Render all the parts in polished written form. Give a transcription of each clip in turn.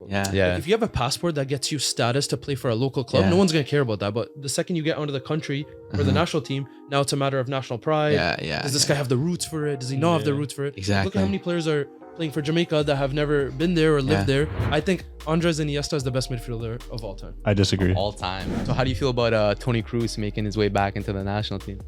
Yeah. If you have a passport that gets you status to play for a local club, no one's gonna care about that. But the second you get onto the country or the national team, now it's a matter of national pride. Does this guy have the roots for it? Does he not have the roots for it? Exactly. Look at how many players are playing for Jamaica that have never been there or lived there. I think Andres Iniesta is the best midfielder of all time. I disagree. All time. So how do you feel about Toni Kroos making his way back into the national team?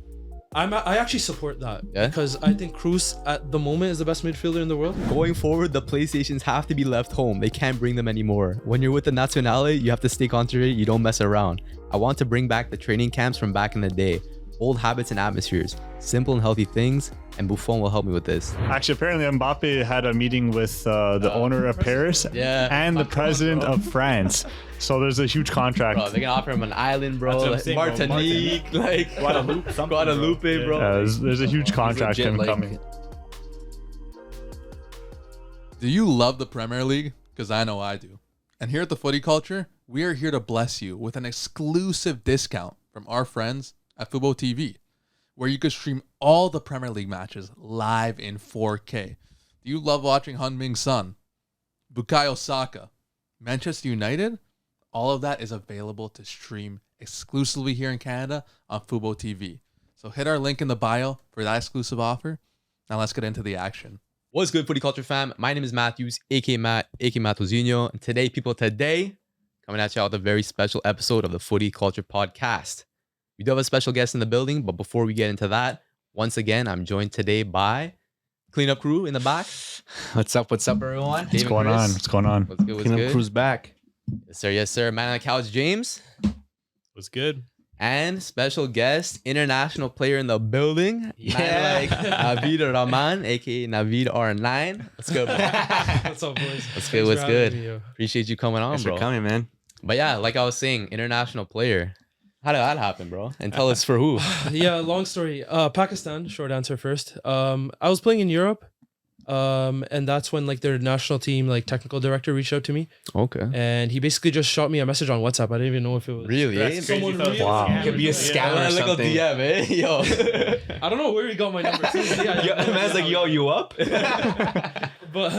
I actually support that because I think Kroos at the moment is the best midfielder in the world. Going forward, the PlayStations have to be left home. They can't bring them anymore. When you're with the Nationale, you have to stay concentrated. You don't mess around. I want to bring back the training camps from back in the day. Old habits and atmospheres, simple and healthy things, and Buffon will help me with this. Actually, apparently Mbappe had a meeting with the owner of Paris and the president of France. So there's a huge contract. Bro, they're gonna offer him an island, bro. Like Martinique, like Guadeloupe, bro. There's a huge contract coming. Do you love the Premier League? Because I know I do. And here at the Footy Culture, we are here to bless you with an exclusive discount from our friends at Fubo TV, where you can stream all the Premier League matches live in 4K. Do you love watching Heung-min Son, Bukayo Saka, Manchester United? All of that is available to stream exclusively here in Canada on Fubo TV. So hit our link in the bio for that exclusive offer. Now let's get into the action. What's good, Footy Culture fam? My name is Matthews, aka Matt, aka Mattuzinho. And today, coming at you with a very special episode of the Footy Culture Podcast. We do have a special guest in the building, but before we get into that, once again, I'm joined today by cleanup crew in the back. What's up, everyone? What's going on? What's going on? What's good? Cleanup crew's back. Yes, sir. Man on the couch, James. What's good? And special guest, international player in the building. Yeah. Navid Rahman, aka Navid R9. What's good, bro? What's up, boys? What's good? Appreciate you coming on, Thanks bro. for coming, man. But yeah, like I was saying, international player. How did that happen, bro? And tell us for who. Yeah, long story. Pakistan, short answer first. I was playing in Europe. And that's when like their national team like technical director reached out to me. Okay. And he basically just shot me a message on WhatsApp. I didn't even know if it was really. someone really. Wow. It could be a scam or Like a something. DM, eh? Yo. I don't know where he got my number. Man's like, yo, you up? But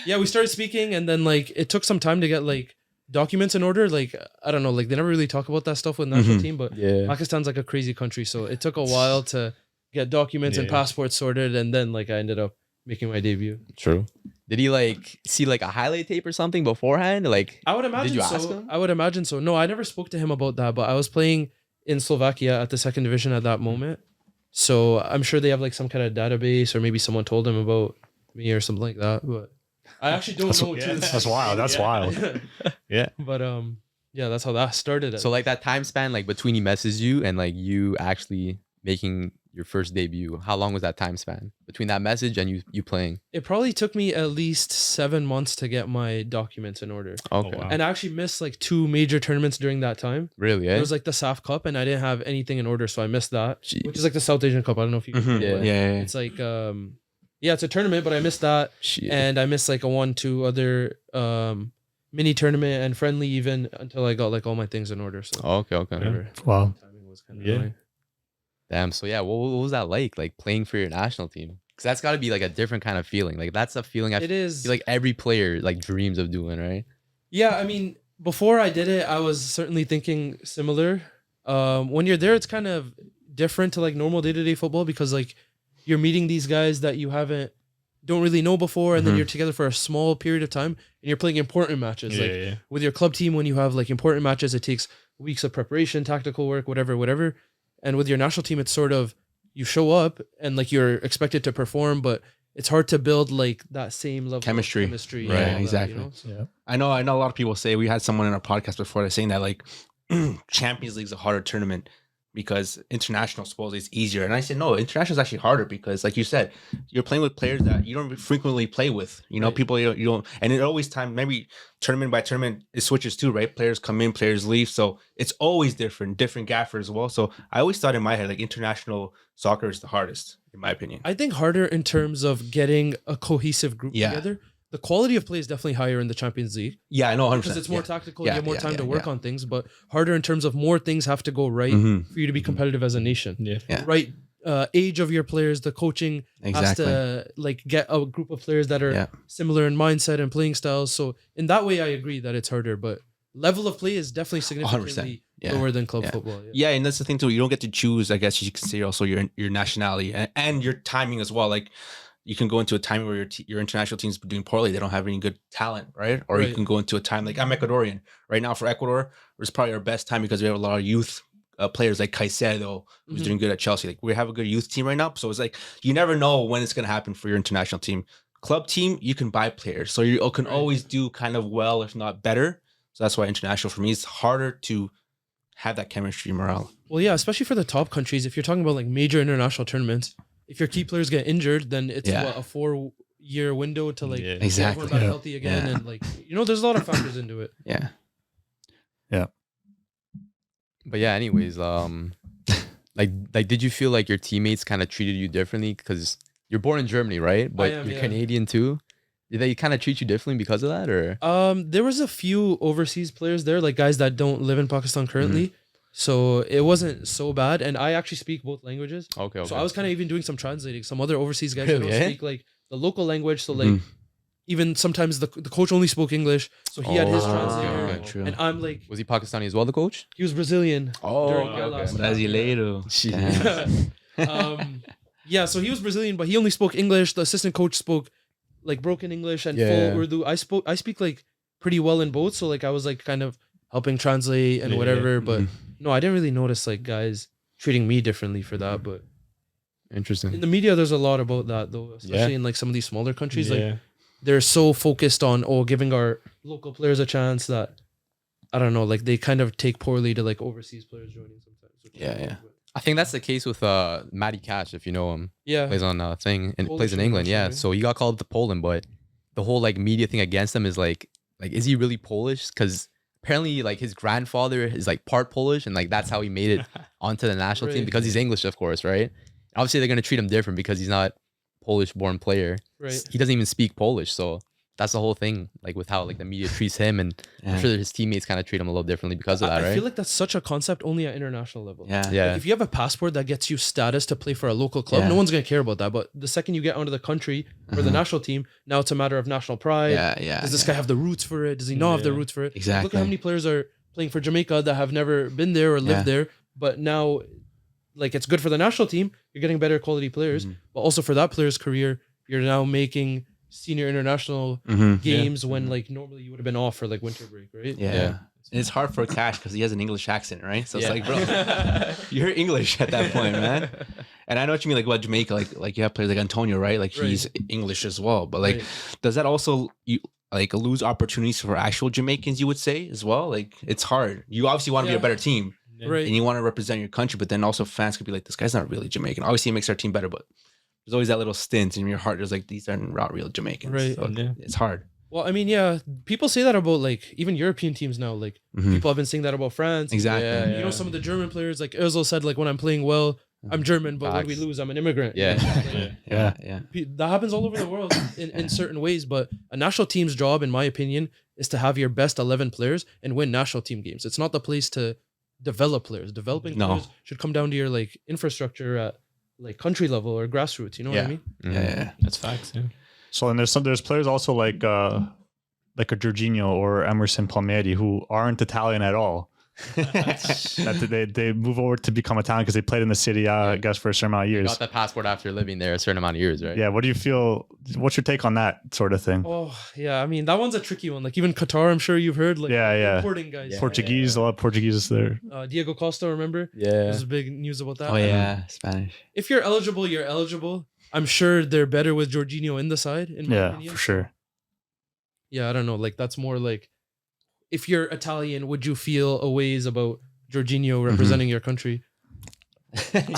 yeah, we started speaking, and then like it took some time to get like documents in order. Like I don't know, like they never really talk about that stuff with national team, but Pakistan's like a crazy country, so it took a while to get documents and passports sorted, and then like I ended up making my debut. True. Did he like see like a highlight tape or something beforehand? Like I would imagine. Did you so. ask him? I would imagine so. No, I never spoke to him about that, but I was playing in Slovakia at the second division at that moment, so I'm sure they have like some kind of database, or maybe someone told him about me or something like that. But I actually don't know. That's wild. That's wild. Yeah. But yeah, that's how that started. So like that time span, like between he messaged you and like you actually making your first debut, how long was that time span between that message and you playing? It probably took me at least 7 months to get my documents in order. Okay. Oh, wow. And I actually missed like 2 major tournaments during that time. Really? It was like the SAF Cup, and I didn't have anything in order, so I missed that. Jeez. Which is like the South Asian Cup. I don't know if you. Yeah. It's like yeah, it's a tournament, but I missed that, and I missed like a 1-2 other mini tournament and friendly even until I got like all my things in order. So Okay. Wow. timing was kind of annoying. Damn. So yeah, what was that like playing for your national team? Because that's got to be like a different kind of feeling. Like that's a feeling I It is feel like every player like dreams of doing, right? Yeah, I mean, before I did it, I was certainly thinking similar. When you're there, it's kind of different to like normal day-to-day football, because like you're meeting these guys that you don't really know before, and then you're together for a small period of time, and you're playing important matches. With your club team, when you have like important matches, it takes weeks of preparation, tactical work, whatever. And with your national team, it's sort of you show up and like you're expected to perform, but it's hard to build like that same level Chemistry. of chemistry. Right, and all that, exactly. you know? So- Yeah. I know a lot of people say, we had someone in our podcast before that's saying that like Champions League's a harder tournament because international supposedly is easier. And I said, no, international is actually harder because, like you said, you're playing with players that you don't frequently play with. You know, people you don't, and it always maybe tournament by tournament, it switches too, right? Players come in, players leave. So it's always different gaffers as well. So I always thought in my head, like international soccer is the hardest, in my opinion. I think harder in terms of getting a cohesive group together. The quality of play is definitely higher in the Champions League. Yeah, I know, 100%. Because it's more tactical, Yeah, you have more yeah, time yeah, to work yeah. on things, but harder in terms of more things have to go right for you to be competitive as a nation. Yeah. Yeah. Right age of your players, the coaching has to like get a group of players that are similar in mindset and playing styles. So in that way, I agree that it's harder, but level of play is definitely significantly lower than club football. Yeah, and that's the thing too. You don't get to choose, I guess you could say, also your nationality and your timing as well. Like you can go into a time where your international team's doing poorly. They don't have any good talent, right? Or you can go into a time like I'm Ecuadorian right now. For Ecuador, it's probably our best time because we have a lot of youth players like Caicedo, who's doing good at Chelsea. Like we have a good youth team right now. So it's like you never know when it's going to happen for your international team. Club team, you can buy players, so you can always do kind of well, if not better. So that's why international for me is harder to have that chemistry morale. Well, yeah, especially for the top countries. If you're talking about like major international tournaments, if your key players get injured, then it's what, a 4-year window to like get everyone back healthy again, and like there's a lot of factors into it. Yeah. But yeah, anyways, like did you feel like your teammates kind of treated you differently because you're born in Germany, right? But you're Canadian too. Did they kind of treat you differently because of that, or? There was a few overseas players there, like guys that don't live in Pakistan currently. So it wasn't so bad, and I actually speak both languages. Okay. So I was kind of even doing some translating. Some other overseas guys don't speak like the local language, so like even sometimes the coach only spoke English, so he had his translator. True. And I'm like, was he Pakistani as well, the coach? He was Brazilian. Brasileiro. Yeah, so he was Brazilian, but he only spoke English. The assistant coach spoke like broken English and full Urdu. I speak like pretty well in both, so like I was like kind of helping translate and whatever. But no, I didn't really notice like guys treating me differently for that. But interesting. In the media, there's a lot about that though, especially in like some of these smaller countries. Like they're so focused on giving our local players a chance that I don't know, like they kind of take poorly to like overseas players joining sometimes. I think that's the case with Matty Cash, if you know him. Yeah. Plays on thing and Polish plays in England. Yeah. right? So he got called to Poland, but the whole like media thing against him is like is he really Polish? Because apparently like his grandfather is like part Polish, and like that's how he made it onto the national team because he's English, of course, right? Obviously they're gonna treat him different because he's not Polish born player. Right. He doesn't even speak Polish, so that's the whole thing, like with how like the media treats him, and I'm sure his teammates kind of treat him a little differently because of that, right? I feel like that's such a concept only at international level. Yeah. Like if you have a passport that gets you status to play for a local club, no one's gonna care about that. But the second you get onto the country or the national team, now it's a matter of national pride. Does this guy have the roots for it? Does he not have the roots for it? Exactly. Look at how many players are playing for Jamaica that have never been there or lived there, but now like it's good for the national team. You're getting better quality players, but also for that player's career, you're now making senior international games when like normally you would have been off for like winter break, right? And it's hard for Cash because he has an English accent, right? So it's like, bro, you're English at that point, man. And I know what you mean, like about Jamaica, like you have players like Antonio, right? Like he's English as well, but like, does that also you like lose opportunities for actual Jamaicans? You would say as well. Like it's hard. You obviously want to be a better team, right? And you want to represent your country, but then also fans could be like, this guy's not really Jamaican. Obviously, it makes our team better, but there's always that little stint in your heart. There's like, these are not real Jamaicans. Right. So it's hard. Well, I mean, people say that about like even European teams now. Like people have been saying that about France. Exactly. You know, some of the German players, like Özil said, like when I'm playing well, I'm German, but when we lose, I'm an immigrant. That happens all over the world in certain ways. But a national team's job, in my opinion, is to have your best 11 players and win national team games. It's not the place to develop players. Developing players should come down to your like infrastructure at like country level or grassroots. You know what I mean? That's facts. So and there's players also like a Jorginho or Emerson Palmieri who aren't Italian at all. that they move over to become Italian because they played in the city, I guess, for a certain amount of years. Got the passport after living there a certain amount of years, right? Yeah. What do you feel? What's your take on that sort of thing? Oh yeah, I mean that one's a tricky one. Like even Qatar, I'm sure you've heard. Like importing guys, Portuguese, a lot of Portuguese is there. Diego Costa, remember? There's big news about that. Oh yeah, Spanish. If you're eligible, you're eligible. I'm sure they're better with Jorginho in the side. In my opinion. For sure. Yeah, I don't know. Like that's more like if you're Italian, would you feel a ways about Jorginho representing your country? What do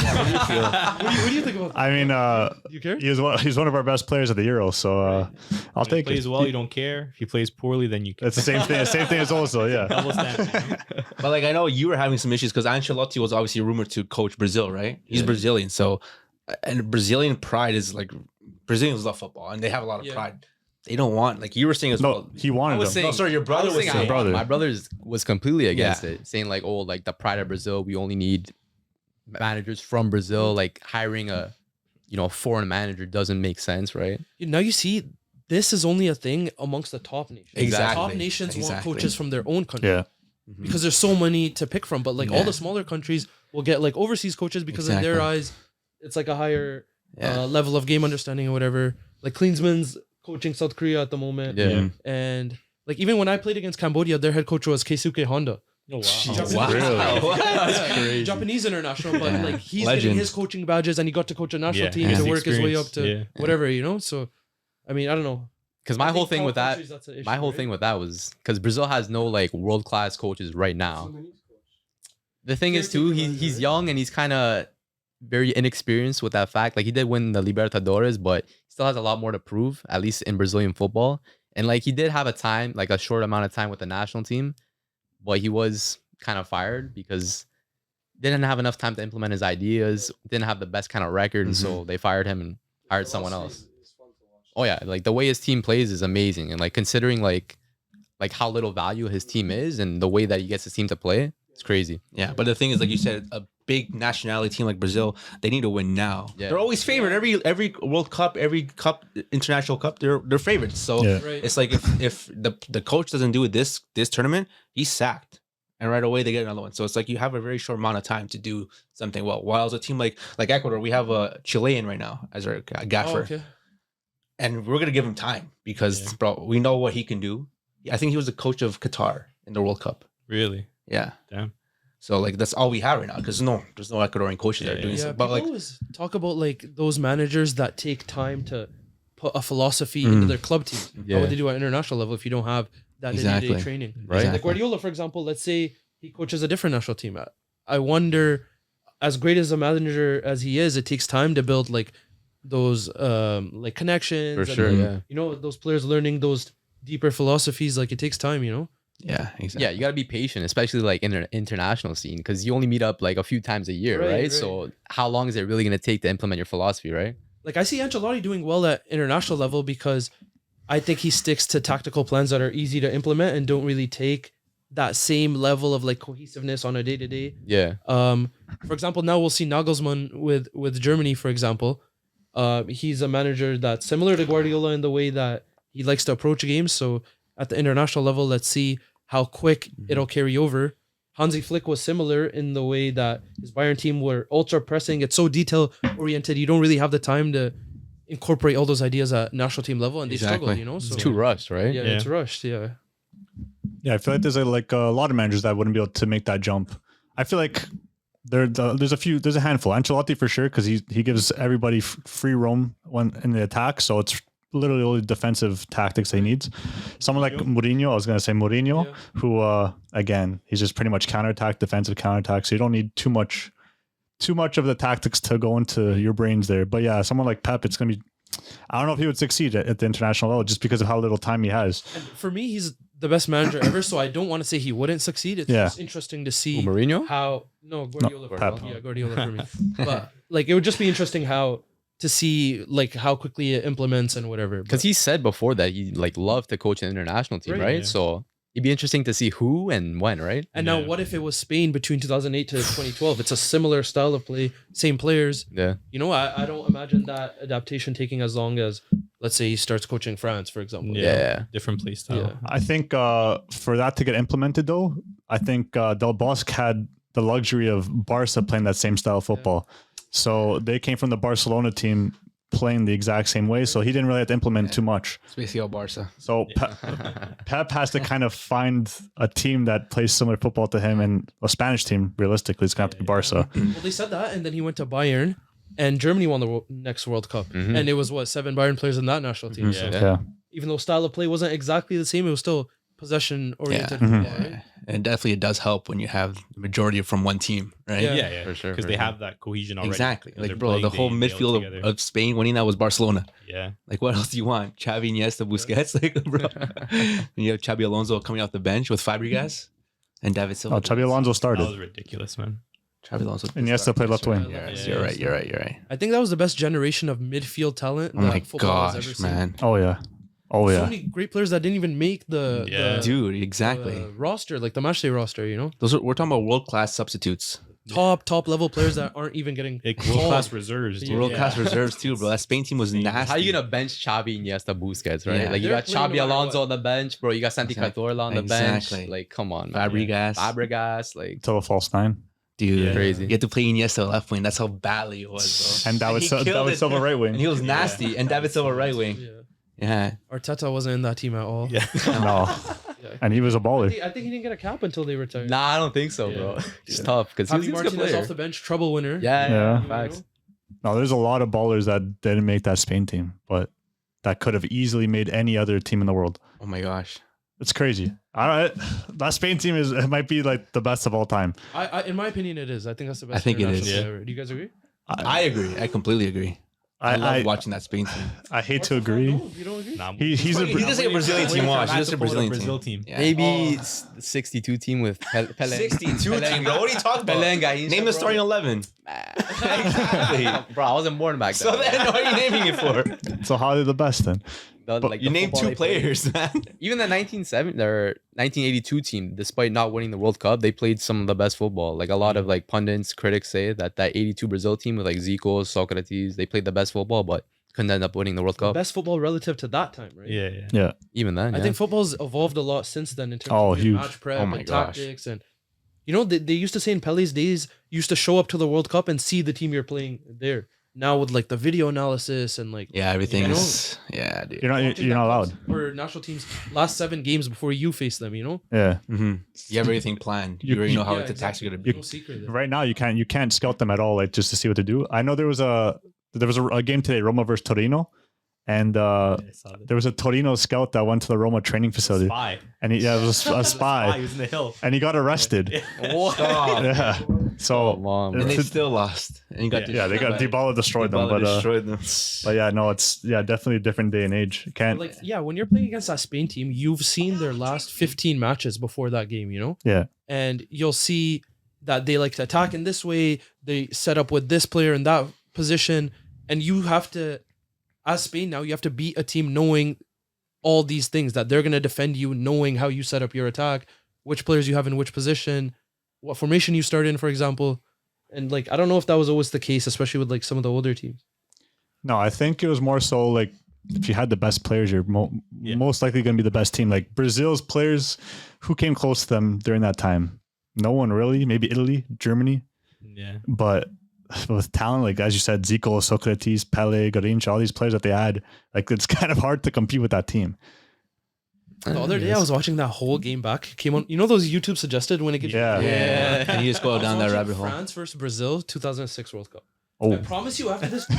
you think about that? I mean, do you care? He's one of our best players at the Euro, so I'll take it. If he plays well, you don't care. If he plays poorly, then you care. That's the same thing. Same thing as also, Double standard. But like I know you were having some issues because Ancelotti was obviously rumored to coach Brazil, right? He's Brazilian, so and Brazilian pride is like Brazilians love football and they have a lot of pride. They don't want, like you were saying as well. He wanted them. No, sorry, your brother was saying. Brother. My brother was completely against it, saying like, oh, like the pride of Brazil, we only need managers from Brazil, like hiring a foreign manager doesn't make sense, right? Now you see, this is only a thing amongst the top nations. Exactly. Top nations want Exactly. coaches from their own country. Yeah. Because there's so many to pick from. But like all Yeah. the smaller countries will get like overseas coaches because in their Exactly. eyes, it's like a higher Yeah. level of game understanding or whatever. Like Klinsmann's coaching South Korea at the moment. Yeah. And like even when I played against Cambodia, their head coach was Keisuke Honda. Oh, wow. Japanese- Wow. Yeah, crazy. Japanese international, but Yeah. like he's Legend. getting his coaching badges and he got to coach a national Yeah, team yeah. to The work his way up experience, to whatever, So, I mean, I don't know. Because my I whole think thing top with that, countries, that's an issue, my whole right? thing with that was because Brazil has no like world class coaches right now. The thing is too, he's young and he's kind of very inexperienced with that fact. Like he did win the Libertadores, but he still has a lot more to prove, at least in Brazilian football. And like he did have a time, like a short amount of time with the national team, but he was kind of fired because didn't have enough time to implement his ideas, didn't have the best kind of record, and so they fired him and hired someone else. Oh yeah, like the way his team plays is amazing, and like considering like how little value his team is and the way that he gets his team to play, it's crazy. Yeah, but the thing is, like you said, a big nationality team like Brazil, they need to win now. Yeah. They're always favored. Every World Cup, every cup, international cup, they're favorites. So Yeah. Right. it's like if the coach doesn't do it this tournament, he's sacked, and right away they get another one. So it's like you have a very short amount of time to do something well. While as a team like Ecuador, we have a Chilean right now as our gaffer, Oh, okay. and we're gonna give him time because bro, we know what he can do. I think he was the coach of Qatar in the World Cup. Really? Yeah. Damn. So like that's all we have right now because there's no Ecuadorian coaches that are doing Yeah, so. people But like always talk about like those managers that take time to put a philosophy into their club team. How Yeah. would they do at international level if you don't have that day-to-day Exactly. training? Right. Like Guardiola, for example, let's say he coaches a different national team. I wonder, as great as a manager as he is, it takes time to build like those like connections. For and, sure, like, yeah. those players learning those deeper philosophies. Like it takes time, yeah, exactly. Yeah, you gotta be patient, especially like in an international scene, because you only meet up like a few times a year, Right, right? right. So how long is it really gonna take to implement your philosophy, right? Like I see Ancelotti doing well at international level because I think he sticks to tactical plans that are easy to implement and don't really take that same level of like cohesiveness on a day to day. Yeah. For example, now we'll see Nagelsmann with Germany, for example. He's a manager that's similar to Guardiola in the way that he likes to approach games. So at the international level, let's see how quick it'll carry over. Hansi Flick was similar in the way that his Bayern team were ultra pressing. It's so detail oriented. You don't really have the time to incorporate all those ideas at national team level, and they struggled. Exactly. So It's too rushed, right? yeah, it's rushed. Yeah. Yeah, I feel like there's a lot of managers that wouldn't be able to make that jump. I feel like there's a handful. Ancelotti for sure because he gives everybody free roam when in the attack, so it's literally only defensive tactics he needs. Someone like Mourinho, I was gonna say Mourinho, Yeah. who again he's just pretty much counterattack, defensive counterattack. So you don't need too much of the tactics to go into your brains there. But yeah, someone like Pep, it's gonna be. I don't know if he would succeed at the international level just because of how little time he has. And for me, he's the best manager ever. So I don't want to say he wouldn't succeed. It's Yeah. just interesting to see Mourinho? how Guardiola for Pep. me. Yeah, Guardiola for me. But like it would just be interesting to see like how quickly it implements and whatever. Because he said before that he like loved to coach an international team, Right, right? yeah. So it'd be interesting to see who and when, right? And now, Yeah. what if it was Spain between 2008 to 2012? It's a similar style of play, same players. Yeah. I don't imagine that adaptation taking as long as, let's say, he starts coaching France, for example. Yeah. Different play style. Yeah. I think for that to get implemented, though, I think Del Bosque had the luxury of Barca playing that same style of football. So they came from the Barcelona team playing the exact same way. So he didn't really have to implement too much. It's basically all Barca. So Pep has to kind of find a team that plays similar football to him, and a Spanish team, realistically, is going to have to be Barca. Well, they said that, and then he went to Bayern, and Germany won the next World Cup. Mhm. And it was, 7 Bayern players in that national team. Mhm. So Yeah. Yeah. even though style of play wasn't exactly the same, it was still possession-oriented. Yeah. football, Mhm. right? Yeah. And definitely it does help when you have the majority from one team, right? Yeah. Yeah, For sure, Because for they sure. have that cohesion already. Exactly. They're Like, bro, playing the whole day midfield together. of Spain winning that was Barcelona. Yeah. Like, what else do you want? Xavi, Iniesta, Busquets? Like, bro. And you have Xabi Alonso coming off the bench with Fabregas and David Silva. Oh, Xabi Alonso That started. was ridiculous, man. Xabi Alonso. And Iniesta played left wing. Yeah, Yeah, you're right. You're right. You're right. I think that was the best generation of midfield talent Oh that my football has ever gosh, seen. man. Oh, yeah. Oh, So yeah. many great players that didn't even make the Yeah. Dude, exactly. roster, like the matchday roster, Those are, we're talking about world class substitutes. top level players that aren't even getting Like world class reserves. dude. World class reserves too, bro. That Spain team was nasty. How you gonna bench Xavi, Iniesta, Busquets, right? Yeah. Like you They're got playing no Xabi matter Alonso what. on the bench, bro. You got Santi Exactly. Cazorla on the Exactly. bench. Like, come on, man. Fabregas, Fabregas, like Till a false nine. dude, Yeah. crazy. You had to play Iniesta left wing. That's how badly it was, bro. And David, he David killed it. Silva right wing. And he was nasty. And David Silva right wing. Yeah. Yeah. Arteta wasn't in that team at all. Yeah. No. Yeah. And he was a baller. I think he didn't get a cap until they retired. nah, I don't think so, Yeah. bro. It's tough because Javi he's a good Martinez player. off the bench, trouble winner. Yeah, Yeah. facts. No, there's a lot of ballers that didn't make that Spain team, but that could have easily made any other team in the world. Oh my gosh. It's crazy. That Spain team it might be like the best of all time. I in my opinion, it is. I think that's the best. I think it international is. play ever. Do you guys agree? I agree. I completely agree. I love watching that Spain team. I hate to agree. No, you don't agree? Nah, He's a He doesn't a Brazilian team watch. He's just a Brazilian team. Yeah. Maybe the 62 team with Pele. 62 Pele- team, bro. What are you talking Pele about? and Gainza, Name the bro. starting 11. Exactly. Bro, I wasn't born back then. So then, what are you naming it for? So how are they the best then? Like, You the named football 2 they played. players, man. Even the 1982 team, despite not winning the World Cup, they played some of the best football. Like a lot of like pundits, critics say that 82 Brazil team with like Zico, Socrates, they played the best football, but couldn't end up winning the World Cup. Best football relative to that time, right? Yeah, yeah. Yeah. Even then, I think football's evolved a lot since then in terms Oh, of huge. match prep Oh my and gosh. tactics. And you know, they used to say in Pele's days, you used to show up to the World Cup and see the team you're playing there. Now with like the video analysis and like Yeah, everything You know? is. Yeah, dude. You're not allowed. or national teams last 7 games before you face them, you know? Yeah. Mm-hmm. You have everything planned. You already know how the attacks are going to be. No secret there. Right now you can't scout them at all, like just to see what to do. I know there was a game today, Roma versus Torino, and I saw that. there was a Torino scout that went to the Roma training facility, Spy. and it was a He spy, was in the hill. and he got arrested. Stop. Yeah. So Mom, And bro. they still lost. And you got yeah, they got Dybala destroyed them, Dybala but destroyed them. yeah, no, it's definitely a different day and age. You can't. Like, yeah, when you're playing against that Spain team, you've seen their last 15 matches before that game, you know? Yeah. And you'll see that they like to attack in this way, they set up with this player in that position, and you have to, as Spain now, you have to beat a team knowing all these things, that they're going to defend you, knowing how you set up your attack, which players you have in which position, what formation you start in, for example. And like, I don't know if that was always the case, especially with like some of the older teams. No, I think it was more so like if you had the best players, you're most likely going to be the best team. Like Brazil's players, who came close to them during that time? No one really. Maybe Italy, Germany, Yeah. but with talent, like as you said, Zico, Socrates, Pele, Garrincha, all these players that they had, like it's kind of hard to compete with that team. The other day I was watching that whole game back. Came on, you know those YouTube suggested when it gets Yeah. And you just go down that rabbit hole. France versus Brazil, 2006 World Cup. I Oh, promise you after this.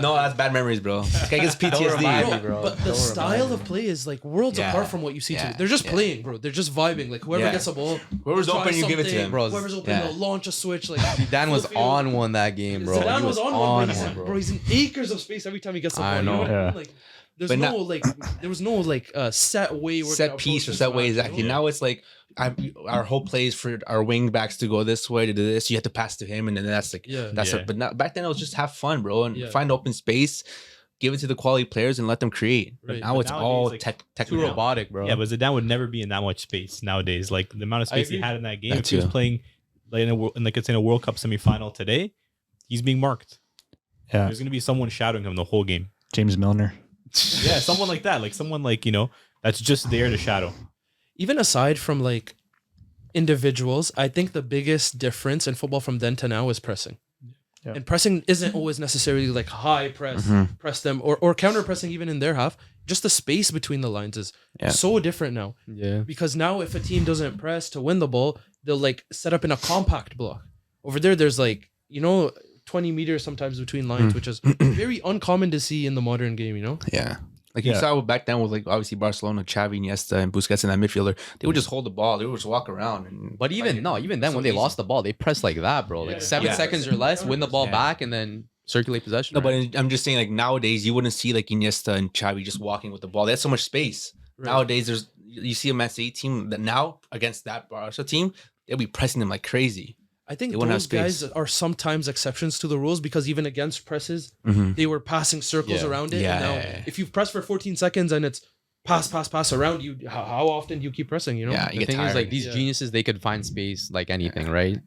No, that's bad memories, bro. This guy gets Don't remind PTSD. me, bro. But the Don't style remind of play is like worlds Yeah. apart from what you see. Yeah. They're just Yeah. playing, bro. They're just vibing. Like whoever Yeah. gets a ball, Whoever's try open, you give it to something. him. Bro, Whoever's open, Yeah. they'll launch a switch. Like Dan was full field. on one that game, bro. Zidane He was on one, but he's in acres of space every time he gets the ball. I You know know. what I mean? Yeah. Like there's But no like there was no like set way we're Set gonna piece or approach set this way, match, exactly. you know? Now it's like our whole plays for our wing backs to go this way, to do this. You have to pass to him, and then that's like Yeah. that's Yeah. it. But now, back then it was just have fun, bro, and Yeah. find open space, give it to the quality players, and let them create. But Right. now But it's nowadays, all like, Too technical. robotic, bro. Yeah, but Zidane would never be in that much space nowadays. Like the amount of space he agree. had in that game, That if he was too. playing like like it's in a World Cup semifinal today, he's being marked. yeah. There's gonna be someone shadowing him the whole game. James Milner. Yeah, someone like that, like someone like that's just there to shadow. Even aside from like individuals, I think the biggest difference in football from then to now is pressing. Yeah. And pressing isn't always necessarily like high press, press them or counter pressing even in their half. Just the space between the lines is Yeah. so different now. Yeah. Because now if a team doesn't press to win the ball, they'll like set up in a compact block. Over there's like, 20 meters sometimes between lines, which is very uncommon to see in the modern game, Yeah. Like you Yeah. saw back then with like obviously Barcelona, Xavi, Iniesta, and Busquets in that midfielder, they would just hold the ball. They would just walk around. And But even then, So when they easy. lost the ball, they pressed like that, bro. Like Yeah. 7 Yeah. seconds or less, win the ball Yeah. back, and then circulate possession. No, right? but I'm just saying, like nowadays, you wouldn't see like Iniesta and Xavi just walking with the ball. They had so much space. Right. Nowadays, you see a Man City team that now against that Barca team, they'll be pressing them like crazy. I think They wouldn't have those guys space. are sometimes exceptions to the rules because even against presses, Mm-hmm. they were passing circles Yeah. around it. Yeah, And now, yeah, yeah. if you've pressed for 14 seconds and it's pass around you, how often do you keep pressing? Yeah, the you get thing tired. is, like these Yeah. geniuses, they could find space like anything, right?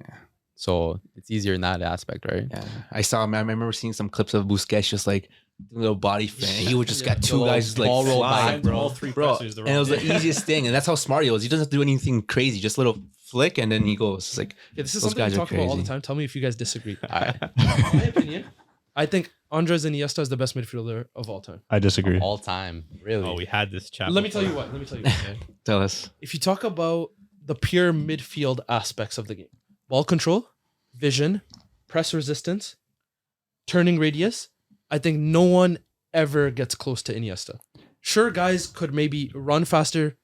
So it's easier in that aspect, right? Yeah, I remember seeing some clips of Busquets just like doing a little body fan. He would just got two Little guys just like ball roll flying, back, bro. all three Bro, pressers the and it was wrong the day. easiest thing, and that's how smart he was. He doesn't do anything crazy, just a little flick, and then he goes. It's like Yeah, this is those something we guys are talk about all the crazy. time. Tell me if you guys disagree. All right. In my opinion, I think Andres Iniesta is the best midfielder of all time. I disagree. All time, really. Oh, we had this chat. Let me tell before. you what. Okay? Tell us. If you talk about the pure midfield aspects of the game, ball control, vision, press resistance, turning radius, I think no one ever gets close to Iniesta. Sure, guys could maybe run faster,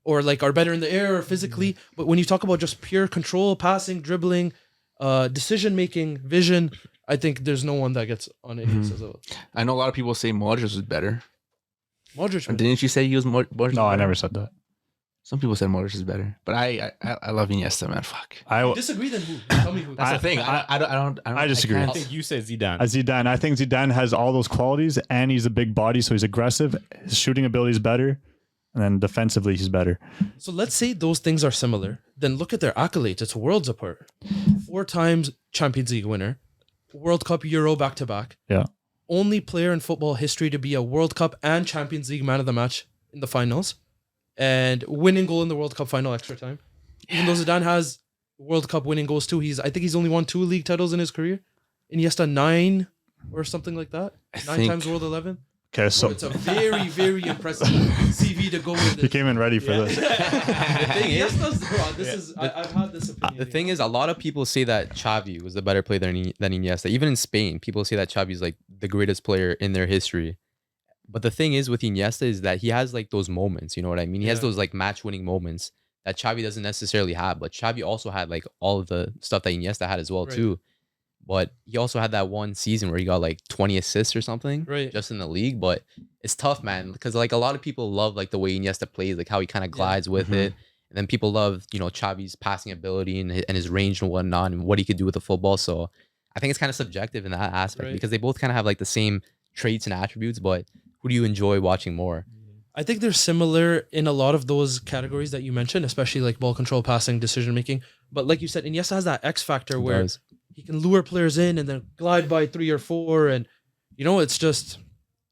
or like are better in the air or physically, but when you talk about just pure control, passing, dribbling, decision making, vision, I think there's no one that gets on Iniesta's level. I know a lot of people say Modric was better. Modric, Didn't you say he was Modric? No, was I better? never said that. Some people said Modric is better, but I love Iniesta, man. Fuck. I disagree. Then who? Tell me who. That's the thing. I don't. I disagree. I can't- think you said Zidane. Zidane. I think Zidane has all those qualities, and he's a big body, so he's aggressive. His shooting ability is better, and then defensively he's better. So let's say those things are similar. Then look at their accolades. It's worlds apart. 4 times Champions League winner, World Cup, Euro back to back. Yeah. Only player in football history to be a World Cup and Champions League man of the match in the finals, and winning goal in the World Cup final extra time. Even though Zidane has World Cup winning goals too, I think he's only won 2 league titles in his career. Iniesta 9 or something like that. 9 think- times World 11. Okay, So so it's a very, very impressive CV to go with. he came in ready for this. The thing is, I've had this opinion. the thing is, a lot of people say that Xavi was the better player than Iniesta. Even in Spain, people say that Xavi's like the greatest player in their history. But the thing is with Iniesta is that he has like those moments, you know what I mean? He has Yeah. those like match-winning moments that Xavi doesn't necessarily have. But Xavi also had like all of the stuff that Iniesta had as well Right. too. But he also had that one season where he got like 20 assists or something, Right. just in the league. But it's tough, man, because like a lot of people love like the way Iniesta plays, like how he kind of glides with Mhm. it. And then people love, you know, Xavi's passing ability and his range and whatnot and what he could do with the football. So I think it's kind of subjective in that aspect Right. because they both kind of have like the same traits and attributes. But who do you enjoy watching more? I think they're similar in a lot of those categories that you mentioned, especially like ball control, passing, decision making. But like you said, Iniesta has that X factor where Does. he can lure players in and then glide by 3 or 4, and you know, it's just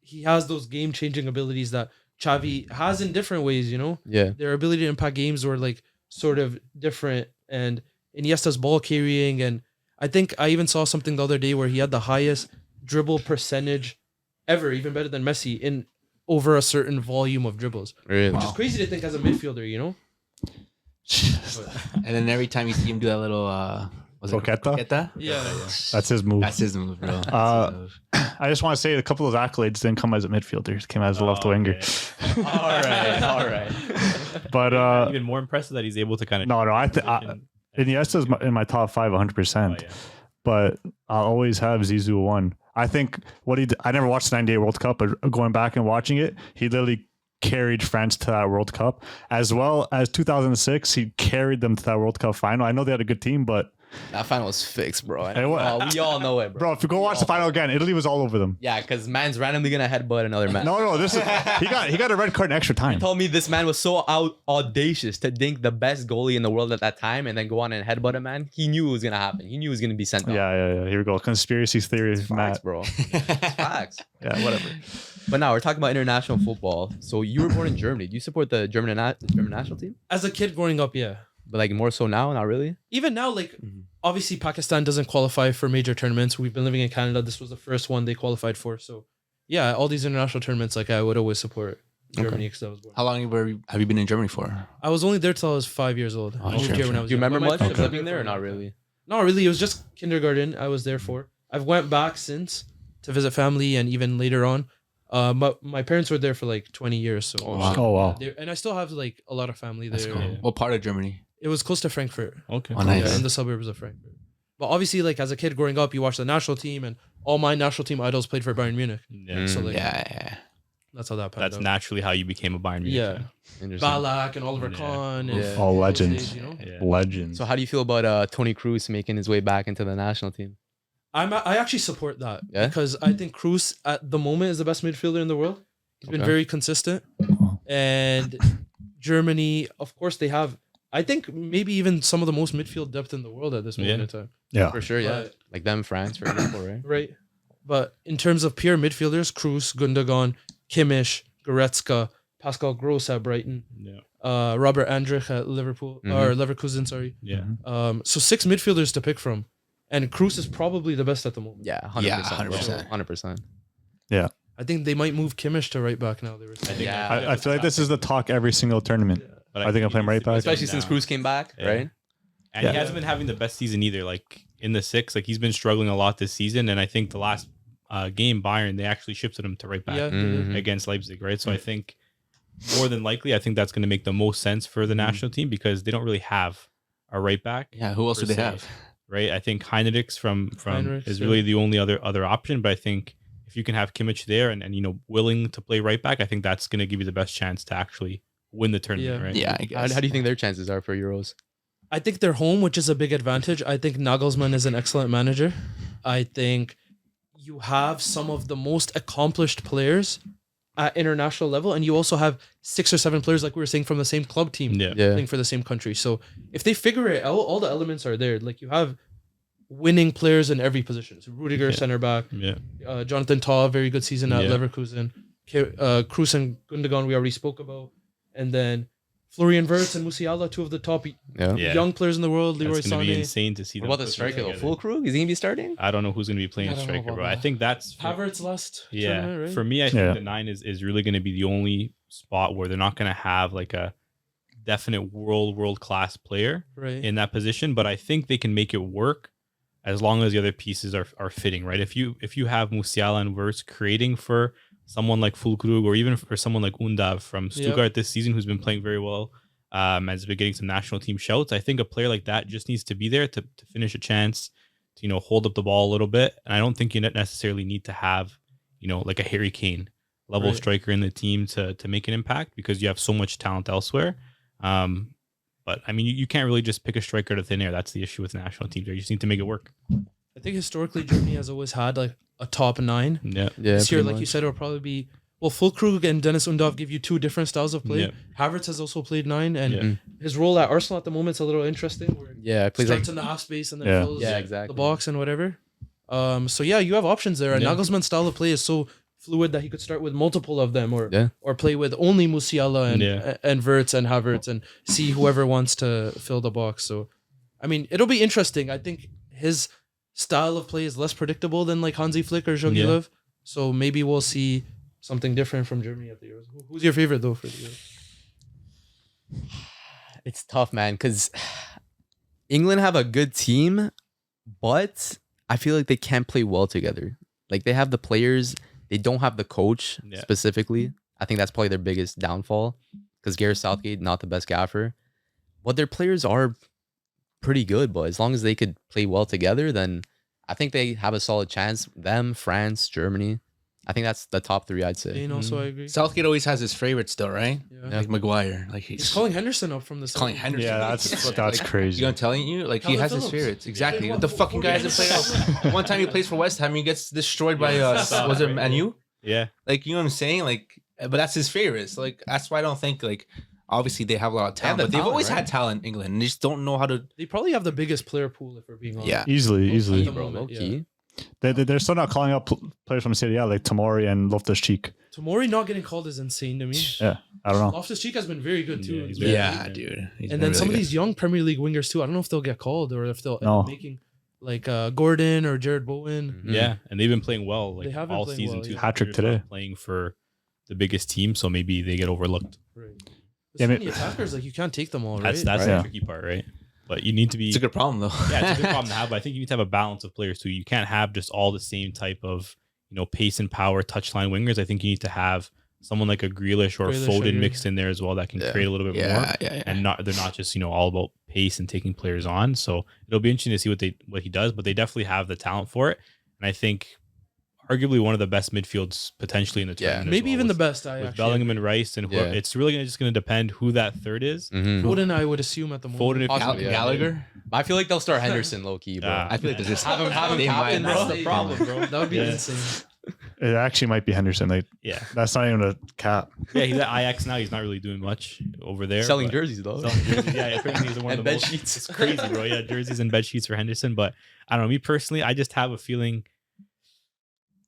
he has those game changing abilities that Xavi has in different ways. You know, Yeah. their ability to impact games were like sort of different, and Iniesta's ball carrying, and I think I even saw something the other day where he had the highest dribble percentage ever, even better than Messi in over a certain volume of dribbles, Really? which is crazy to think as a midfielder, you know. And then every time you see him do that little was it Croqueta? croqueta? Yeah, That's his move. That's his move, bro. That's his move. I just want to say a couple of those accolades didn't come as a midfielder. It came as a left winger. okay. all right. But Even more impressive that he's able to kind of. no, Iniesta's in my top 5 100%. But I'll always have Zizou 1. I think what he did, I never watched the 98 World Cup, but going back and watching it, he literally carried France to that World Cup. As well as 2006, he carried them to that World Cup final. I know they had a good team, but That final was fixed, bro. Hey, what? We all know it, bro. bro, if you go watch the final again, Italy was all over them. Yeah, because man's randomly gonna headbutt another man. No, this is he got a red card in extra time. Told me this man was so audacious to think the best goalie in the world at that time and then go on and headbutt a man. He knew it was gonna happen. He knew he was gonna be sent off. Yeah. Here we go. Conspiracy theory, Facts, Matt. bro. Facts. Yeah, whatever. But now we're talking about international football. So you were born in Germany. Do you support the German national team? As a kid growing up, yeah. But like more so now, not really. Even now, like Mm-hmm. obviously Pakistan doesn't qualify for major tournaments. We've been living in Canada. This was the first one they qualified for. So yeah, all these international tournaments, like I would always support Germany because I was born. How long have you been in Germany for? I was only there till I was 5 years old. Oh, I moved sure, here when sure. I was Do you young. remember But my much parents of were living there or for- not really? Not really. It was just kindergarten I was there for. I've went back since to visit family and even later on. My parents were there for like 20 years. So wow. Oh wow. and I still have like a lot of family there. That's cool. Yeah. What part of Germany? It was close to Frankfurt. Okay. Oh, nice. Yeah, in the suburbs of Frankfurt. But obviously, like as a kid growing up, you watch the national team, and all my national team idols played for Bayern Munich. Yeah. So like Yeah. that's how that. That's out. naturally how you became a Bayern Munich Yeah. fan. Interesting. Balak and Oliver Yeah. Kahn. And Yeah. All those legends. days, you know? Yeah. Legends. So how do you feel about Toni Kroos making his way back into the national team? I actually support that Yeah? because I think Kroos at the moment is the best midfielder in the world. He's been Okay. very consistent, and Germany, of course, they have I think maybe even some of the most midfield depth in the world at this moment in time. Yeah. For sure, yeah. But- Like them, France, for example, right? Right. But in terms of pure midfielders, Kroos, Gundogan, Kimmich, Goretzka, Pascal Gross at Brighton, Robert Andrich at Liverpool or Leverkusen, sorry. Yeah. So 6 midfielders to pick from, and Kroos is probably the best at the moment. Yeah, 100%. Yeah, 100%. 100%. 100%. I think they might move Kimmich to right back now. They were saying. Yeah. I feel like this is the talk every single tournament. But I think I'm playing right back. Especially since Kroos came back, Yeah. right? And he hasn't been having the best season either. Like in the 6, like he's been struggling a lot this season. And I think the last game, Bayern, they actually shifted him to right back Yeah. Mhm. against Leipzig, right? So I think more than likely, I think that's going to make the most sense for the national team because they don't really have a right back, Yeah, who else do per they se, have? right? I think Heinrichs from Heinrichs, is yeah. really the only other option. But I think if you can have Kimmich there and willing to play right back, I think that's going to give you the best chance to actually win the tournament, Yeah. right? Yeah, I guess. How do you think their chances are for Euros? I think they're home, which is a big advantage. I think Nagelsmann is an excellent manager. I think you have some of the most accomplished players at international level, and you also have 6 or 7 players, like we were saying, from the same club team Yeah. playing for the same country. So if they figure it out, all the elements are there. Like you have winning players in every position. So Rudiger, Yeah. center back, Yeah. Jonathan Tah, very good season at Yeah. Leverkusen. Kroos and Gundogan, we already spoke about. And then Florian Wirtz and Musiala, 2 of the top Yeah. Yeah. young players in the world. Leroy That's going to be Sané. insane to see. What them about the put striker, though? together. Full crew? Is he going to be starting? I don't know who's going to be playing I don't know striker, about bro. I that. think that's Havertz last yeah. tournament, right? For me, I think Yeah. the 9 is really going to be the only spot where they're not going to have like a definite world class player Right. in that position, but I think they can make it work as long as the other pieces are fitting, right? If you have Musiala and Wirtz creating for someone like Fulkrug or even for someone like Undav from Stuttgart this season who's been playing very well, has been getting some national team shouts. I think a player like that just needs to be there to finish a chance, to hold up the ball a little bit. And I don't think you necessarily need to have, like a Harry Kane level Right. striker in the team to make an impact because you have so much talent elsewhere. But I mean, you can't really just pick a striker to thin air. That's the issue with national teams. You just need to make it work. I think historically Germany has always had like a top 9. Yeah. Yeah. This year, pretty like you much. said, it'll probably be Fulkrug and Dennis Undav give you 2 different styles of play. Yeah. Havertz has also played 9, and Yeah. his role at Arsenal at the moment is a little interesting. Where Yeah, he plays like starts in the half space and then Yeah. fills Yeah, exactly. the box and whatever. So yeah, you have options there. And Yeah. Nagelsmann's style of play is so fluid that he could start with multiple of them, or Yeah. or play with only Musiala and Yeah. and Wirtz and Havertz and see whoever wants to fill the box. So, I mean, it'll be interesting. I think his style of play is less predictable than like Hansi Flick or Jogi Yeah. Löw. So maybe we'll see something different from Germany at the Euros. Who's your favorite though for the Euros? It's tough, man, because England have a good team, but I feel like they can't play well together. Like they have the players, they don't have the coach Yeah. specifically. I think that's probably their biggest downfall because Gareth Southgate, not the best gaffer. But their players are pretty good, but as long as they could play well together, then I think they have a solid chance. Them, France, Germany. I think that's the top 3, I'd say. Spain also, I agree. Southgate always has his favorites though, right? Yeah. Like Maguire. Like He's he's calling Henderson up from the calling side. Henderson. Yeah, that's Like, crazy. You know what I'm telling you? Like he Calvin has his Phillips. favorites. Exactly. Yeah, What the fucking guy hasn't played out. One time he plays for West Ham, he gets destroyed by was it Manu? Yeah. Like you know what I'm saying? Like, but that's his favorites. Like that's why I don't think like obviously they have a lot of They have talent, the but they've talent, always right? had talent in England, and they just don't know how to. They probably have the biggest player pool if we're being honest. Yeah. Easily. At the Bro, moment, low key. They're still not calling up players from Serie A like Tomori and Loftus-Cheek. Tomori not getting called is insane to me. Yeah, I don't know. Loftus-Cheek has been very good too. Yeah, he's Yeah, very dude. He's And been then some really of these young Premier League wingers too. I don't know if they'll get called or if they'll end No. up making like Gordon or Jared Bowen. Mhm. Yeah. And they've been playing well They like have been all playing season well, too. yeah. Hat-trick Players not today. Playing for the biggest team, so maybe they get overlooked. Right. Yeah, There's so I mean- many attackers, like you can't take them all, right? That's Right. the Yeah. tricky part, right? But you need to be It's a good problem though. yeah, it's a good problem to have. But I think you need to have a balance of players too. You can't have just all the same type of pace and power touchline wingers. I think you need to have someone like a Grealish or a Grealish, I Foden agree. mixed in there as well that can Yeah. create a little bit more. yeah. And they're not just all about pace and taking players on. So it'll be interesting to see what he does. But they definitely have the talent for it. And I think arguably one of the best midfields potentially in the Yeah. tournament. as Maybe well even the with- best. I with actually Bellingham agree. and Rice and Yeah. it's really just going to depend who that third is. Mhm. Foden, I would assume at the moment. Foden, if Possibly, yeah. Gallagher. I feel like they'll start Henderson low key, bro. Ah. I feel like they're just Have him they captain, might bro. not. That's the problem, bro. That would be Yeah. insane. It actually might be Henderson. Like Yeah. that's not even a cap. Yeah, he's at Ajax now. He's not really doing much over there. Selling but- jerseys though. Selling jerseys. Yeah, apparently he's one And of the bed most. sheets. It's crazy, bro. Yeah, jerseys and bed sheets for Henderson. But I don't know. Me personally, I just have a feeling.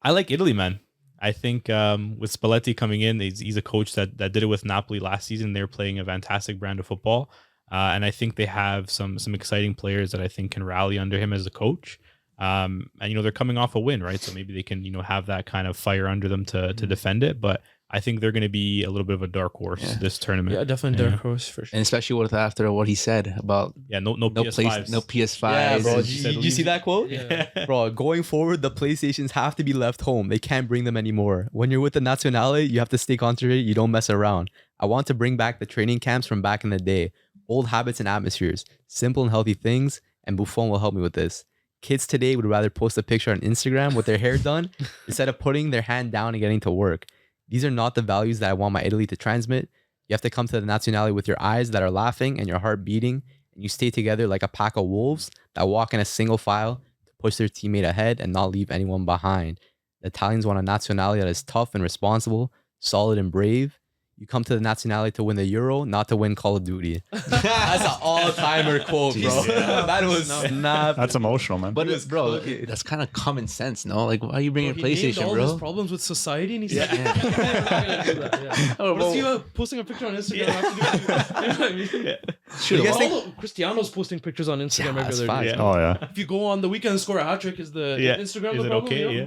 I like Italy, man. I think with Spalletti coming in, he's a coach that did it with Napoli last season. They're playing a fantastic brand of football, and I think they have some exciting players that I think can rally under him as a coach. And they're coming off a win, right? So maybe they can have that kind of fire under them to defend it. But I think they're going to be a little bit of a dark horse this tournament. Yeah, definitely dark horse for sure. And especially after what he said about No no PS5s. no PS5s. Yeah, bro. and- Did you see that quote? Yeah. Bro, going forward, the PlayStations have to be left home. They can't bring them anymore. When you're with the Nazionale, you have to stay concentrated. You don't mess around. I want to bring back the training camps from back in the day. Old habits and atmospheres. Simple and healthy things. And Buffon will help me with this. Kids today would rather post a picture on Instagram with their hair done instead of putting their hand down and getting to work. These are not the values that I want my Italy to transmit. You have to come to the Nazionale with your eyes that are laughing and your heart beating, and you stay together like a pack of wolves that walk in a single file to push their teammate ahead and not leave anyone behind. The Italians want a Nazionale that is tough and responsible, solid and brave. You come to the Nazionale to win the Euro, not to win Call of Duty. That's an all-timer quote, bro. Jeez, yeah. That was snap. That's emotional, man. But bro, that's kind of common sense, no? Like, why are you bringing Bro, he named PlayStation, all his bro? problems with society, and he's Yeah. like, "I'm not gonna do that." Yeah. Oh, What does well- you posting a picture on Instagram have to do with you? You know what I mean? Should You guys have. think- Cristiano's posting pictures on Instagram that's every other fine. day. Yeah. Oh yeah, If you go on the weekend and score a hat trick, is the Instagram Is the it problem? okay? yo? Yeah.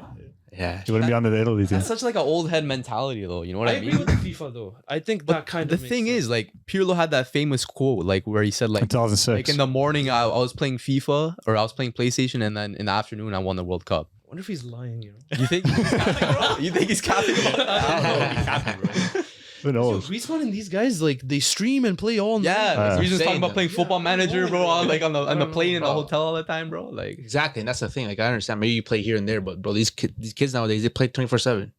Yeah. he wouldn't be on the Italy team. That's such like an old head mentality, though. You know what I I agree mean? with the FIFA though. I think that kind The of. thing is, like, Pirlo had that famous quote, like, where he said, In like 2006. in the morning, I was playing FIFA or I was playing PlayStation, and then in the afternoon, I won the World Cup. I wonder if he's lying. You think he's Catholic, bro? You think he's Catholic, bro? Who Yo, knows? Griezmann and these guys like they stream and play all night. Yeah, Yeah. we're just talking Insane. about playing Football Manager, bro, on the plane in the bro. hotel all the time, bro. Like, Exactly, and that's the thing. Like, I understand. Maybe you play here and there, but bro, these kids nowadays, they play 24/7.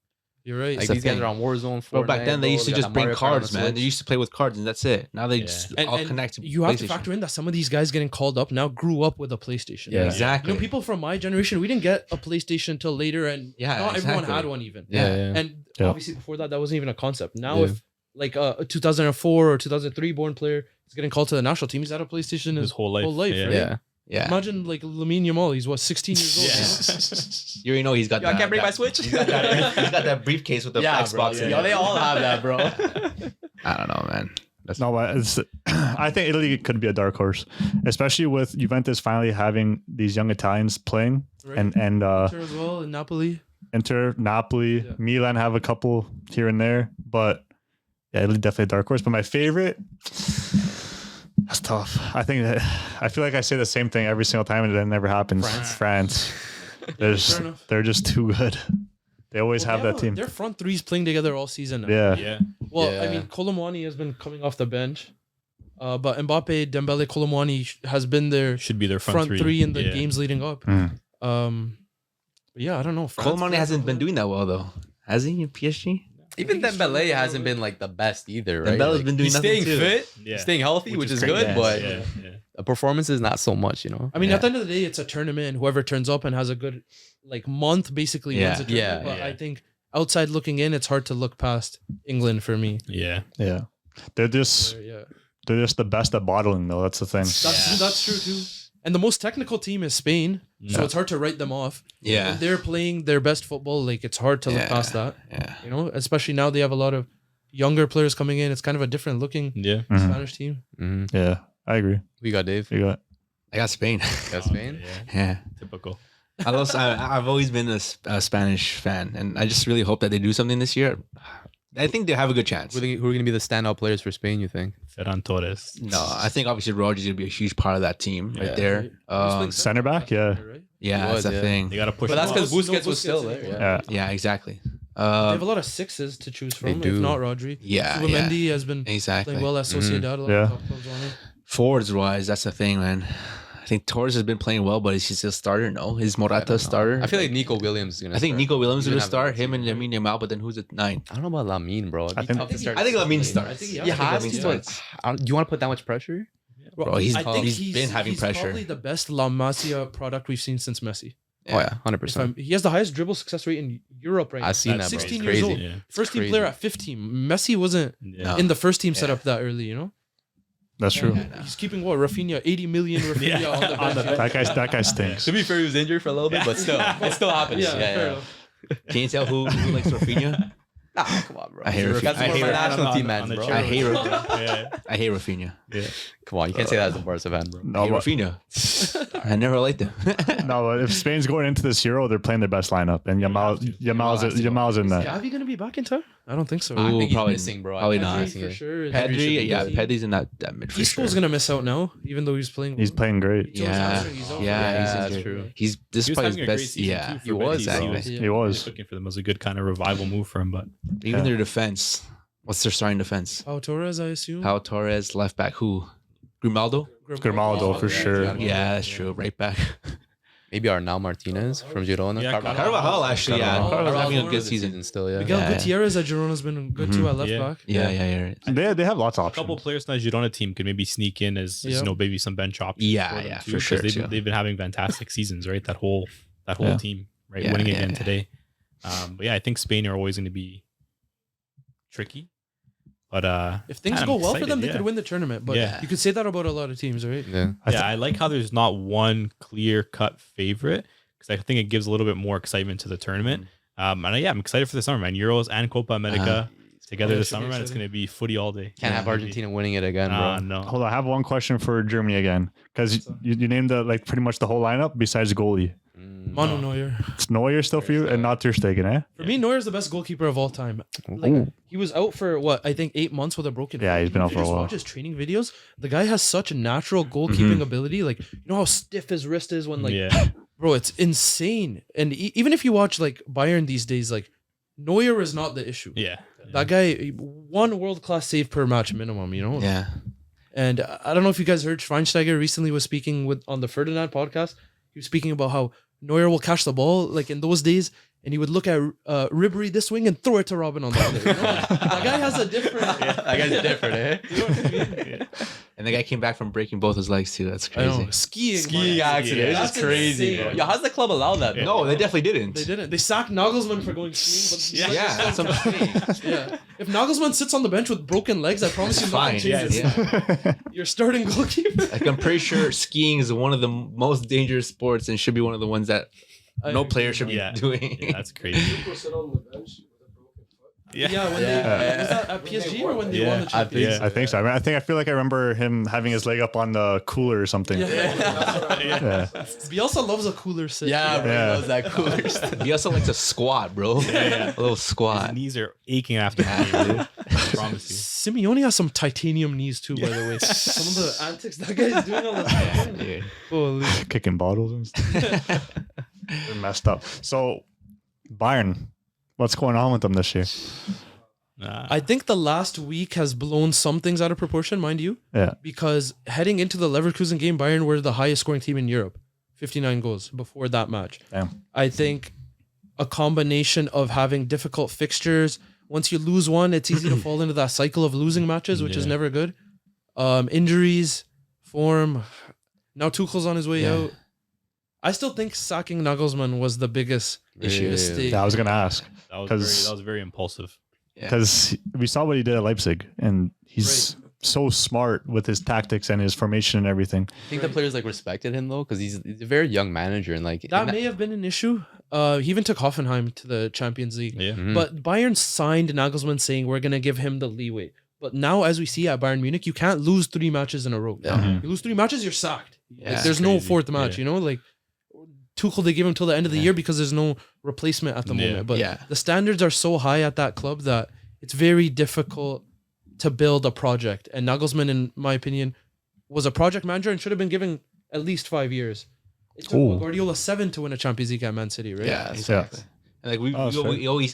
You're right. like the these guys thing. are on Warzone. Bro, back Fortnite, then they bro. used to got just that bring Mario Kart on cards, the man. They Switch. used to play with cards, and that's it. Now they Yeah. just And all connect to you have to PlayStation. factor in that some of these guys getting called up now grew up with a PlayStation. Yeah. Exactly. You know, people from my generation, we didn't get a PlayStation till later, and Yeah, not everyone exactly. had one even. Yeah, yeah. And Yeah. obviously before that wasn't even a concept. Now Yeah. if like a 2004 or 2003 born player is getting called to the national team, he's had a PlayStation His whole life. right? Yeah. Yeah. Imagine like Lamine Yamal, he's what 16 years old. You already know he's got Yo, I that. can't bring my that- Switch. He's got that briefcase with the Xbox in Yo, it. they all have that, bro. I don't know, man. That's No, but it's, I think Italy could be a dark horse, especially with Juventus finally having these young Italians playing, Right. and Inter as well in Napoli. Inter, Napoli, Yeah. Milan have a couple here and there, but yeah, Italy definitely a dark horse. But my favorite, that's tough. I feel like I say the same thing every single time, and it never happens. France. Fair enough. They're just too good. They always have that team. Their front three's playing together all season now. Yeah. Yeah. Well, I Yeah. mean, Colomwani has been coming off the bench. But Mbappe, Dembele, Colomwani has been their Should be their front three in the Yeah. games leading up. Mm. But yeah, I don't know. Coleman hasn't been doing that well though, has he? In PSG, Even think he's Dembele struggling hasn't a been like the best either, right? Dembele's Like, been doing he's nothing staying too. fit, Yeah. staying healthy, which is great. good, Yeah, but yeah, yeah. the performance is not so much, you know. I mean, Yeah. at the end of the day, it's a tournament. And whoever turns up and has a good like month basically Yeah. wins the tournament. Yeah, But yeah. I think outside looking in, it's hard to look past England for me. Yeah. Yeah. They're just Yeah, the best at bottling though. That's the thing. that's true too. And the most technical team is Spain, so Yeah. it's hard to write them off. yeah, When they're playing their best football, like it's hard to look Yeah. past that. yeah. You know, especially now they have a lot of younger players coming in. It's kind of a different looking Yeah. Mhm. Spanish team. Mm-hmm. Yeah, I agree. We got Dave. You got I got Spain. Got Spain. Yeah. Yeah, Typical. I've always been a Spanish fan, and I just really hope that they do something this year. I think they have a good chance. Who are going to be the standout players for Spain, you think? Ferran Torres. No, I think obviously Rodri's gonna be a huge part of that team Yeah. right there. center back, yeah. Right? Yeah, He was, that's the yeah. thing. They got to push But that's him because up. Busquets was still there. anymore. Yeah. Yeah. Yeah, exactly. They have a lot of sixes to choose from. They If do. not Rodri, Yeah, Zubimendi has been exactly. playing well at Sociedad. A lot Yeah. of top clubs on it. Forwards wise, that's the thing, man. I think Torres has been playing well, but is he still starter? No, is Morata a starter? I feel like Nico Williams is going to I think Nico Williams is Even gonna have start the him and team, Lamine Yamal, but then who's at 9? I don't know about Lamine, bro. It'd be I think- tough to start. I think Lamine starts. I think he You has to. have Lamine to, but starts. do you want to put that much pressure? Bro, he's I think been having he's pressure. probably the best La Masia product we've seen since Messi. Oh yeah, 100%. He has the highest dribble success rate in Europe right now. I've seen that, bro. 16 It's years crazy. old. Yeah. First team crazy. player at 15. Messi wasn't Yeah. in the first team Yeah. setup that early, you know? That's true. He's keeping what? Rafinha, 80 million Rafinha Yeah. on the On the bench. That guy stinks. To be fair, he was injured for a little bit, but still, it still happens. Yeah, Yeah, fair yeah. enough. Can you tell who likes Rafinha? Nah, come on, bro. I hate Rafinha. That's I more hate of a Rafinha. national team On man, the bro. chair. I hate Yeah. I hate Rafinha. Come on, you can't say that as a Barca fan, bro. I No, hate but, Rafinha. I never liked him. no, but if Spain's going into this Euro, they're playing their best lineup, and Yamal's in Is that. Gavi going to be back in time? I don't think so. I Ooh, think he's probably- missing, bro. probably I think not. he's Pedri missing for it. sure. Pedri should Pedri, be yeah, busy. Pedri's in that mid for Isco's sure. going to miss out now, even though he's playing. He's playing great. He tore his Yeah, hamstring, he's out for yeah, it. he's that's injured. true. This He is was probably having his a great best. season Yeah, too for he was Betis. actually. Yeah. He was. Looking for them was a good kind of revival move for him, but Even Yeah. their defense. What's their starting defense? Pau Torres, I assume. Pau Torres, left back. Who? Grimaldo. Grimaldo for sure. Yeah, that's true. Right back. Maybe Arnau Martinez from Girona. Yeah, Carvajal actually. Yeah, Carvajal. Carvajal having a for good the season. still, yeah. Miguel Yeah. Gutierrez at Girona's been good too at left Yeah. back. Yeah. They have lots of a couple options. players in that Girona team could maybe sneak in as Yeah. maybe some bench options. Yeah, for them yeah, too, for 'cause sure, They've, too. they've been having fantastic seasons, right? That whole Yeah. team, right? Yeah, Winning yeah, again yeah. today. But yeah, I think Spain are always going to be tricky. But If things man, go I'm well for them, excited, they yeah. could win the tournament. But Yeah. you could say that about a lot of teams, right? Yeah. I like how there's not one clear cut favorite because I think it gives a little bit more excitement to the tournament. Mm-hmm. I'm excited for the summer, man. Euros and Copa America together Yeah, this should be summer, man. It's exciting. going to be footy all day. Can't have Argentina winning it again, bro. No. Hold on, I have one question for Germany again because you named pretty much the whole lineup besides goalie. Manu Neuer. It's Neuer still for you and not Ter Stegen, eh? For me, Neuer's the best goalkeeper of all time. Like, Ooh. he was out for what I think 8 months with a broken. Yeah, foot. he's been out You for a just while. Watch his training videos. The guy has such natural goalkeeping ability. Like, you know how stiff his wrist is when yeah. bro, it's insane. And even if you watch like Bayern these days, like Neuer is not the issue. Yeah. That guy, one world class save per match minimum. You know. Yeah. And I don't know if you guys heard Schweinsteiger recently was speaking on the Ferdinand podcast. He was speaking about how Neuer will catch the ball like in those days, and he would look at Ribery this wing and throw it to Robin on the other. You know? That guy has a different. That guy's different, eh? You know what I mean? And the guy came back from breaking both his legs too. That's I know. crazy. Skiing accident. It's That's just crazy, insane. bro. Yo, how's the club allow that? Bro? No, they definitely didn't. They didn't. They sacked Nagelsmann for going skiing. But Yeah, that's what I'm saying. yeah. If Nagelsmann sits on the bench with broken legs, I promise you Fine. nothing Yeah, changes. yeah. You're starting goalkeeper. Like I'm pretty sure skiing is one of the most dangerous sports and should be one of the ones that no player should be Yeah. doing. Yeah, that's crazy. Yeah, when they was that at PSG or when they won the Yeah, Champions? I think so. I feel like I remember him having his leg up on the cooler or something. Yeah. Yeah. Bielsa loves a cooler sit. Yeah, bro. Yeah. He loves that cooler stuff. He also likes a squat, bro. A little His squat. knees are aching after the game, dude. I promise you. Simeone has some titanium knees too, by the way. Some of the antics that guy's doing on the sideline. Dude. Holy. Kicking bottles and stuff. They're messed up. So, Bayern, what's going on with them this year? I think the last week has blown some things out of proportion, mind you, Yeah. because heading into the Leverkusen game, Bayern were the highest scoring team in Europe, 59 goals before that match. Damn. I think a combination of having difficult fixtures. Once you lose one, it's easy to fall into that cycle of losing matches, which is Yeah. never good. Injuries, form. Now Tuchel's on his way Yeah. out. I still think sacking Nagelsmann was the biggest Really? mistake. Yeah, I was going to ask That was 'Cause- that was very impulsive. because we saw what he did at Leipzig, and he's so smart with his tactics and his formation and everything. I think the players respected him though, because he's a very young manager and That may have been an issue. He even took Hoffenheim to the Champions League. Yeah. Mhm. But Bayern signed Nagelsmann saying we're going to give him the leeway. But now, as we see at Bayern Munich, you can't lose 3 matches in a row. Yeah. You lose 3 matches, you're sacked. Yeah, Like, there's it's no crazy. 4th match, Yeah. you know? Like, Tuchel, they give him till the end of the Yeah. year because there's no replacement at the Yeah. moment. But Yeah. the standards are so high at that club that it's very difficult to build a project. And Nagelsmann, in my opinion, was a project manager and should have been given at least 5 years. It took Ooh. Guardiola 7 to win a Champions League at Man City, right? Yeah, exactly. And like Oh, that's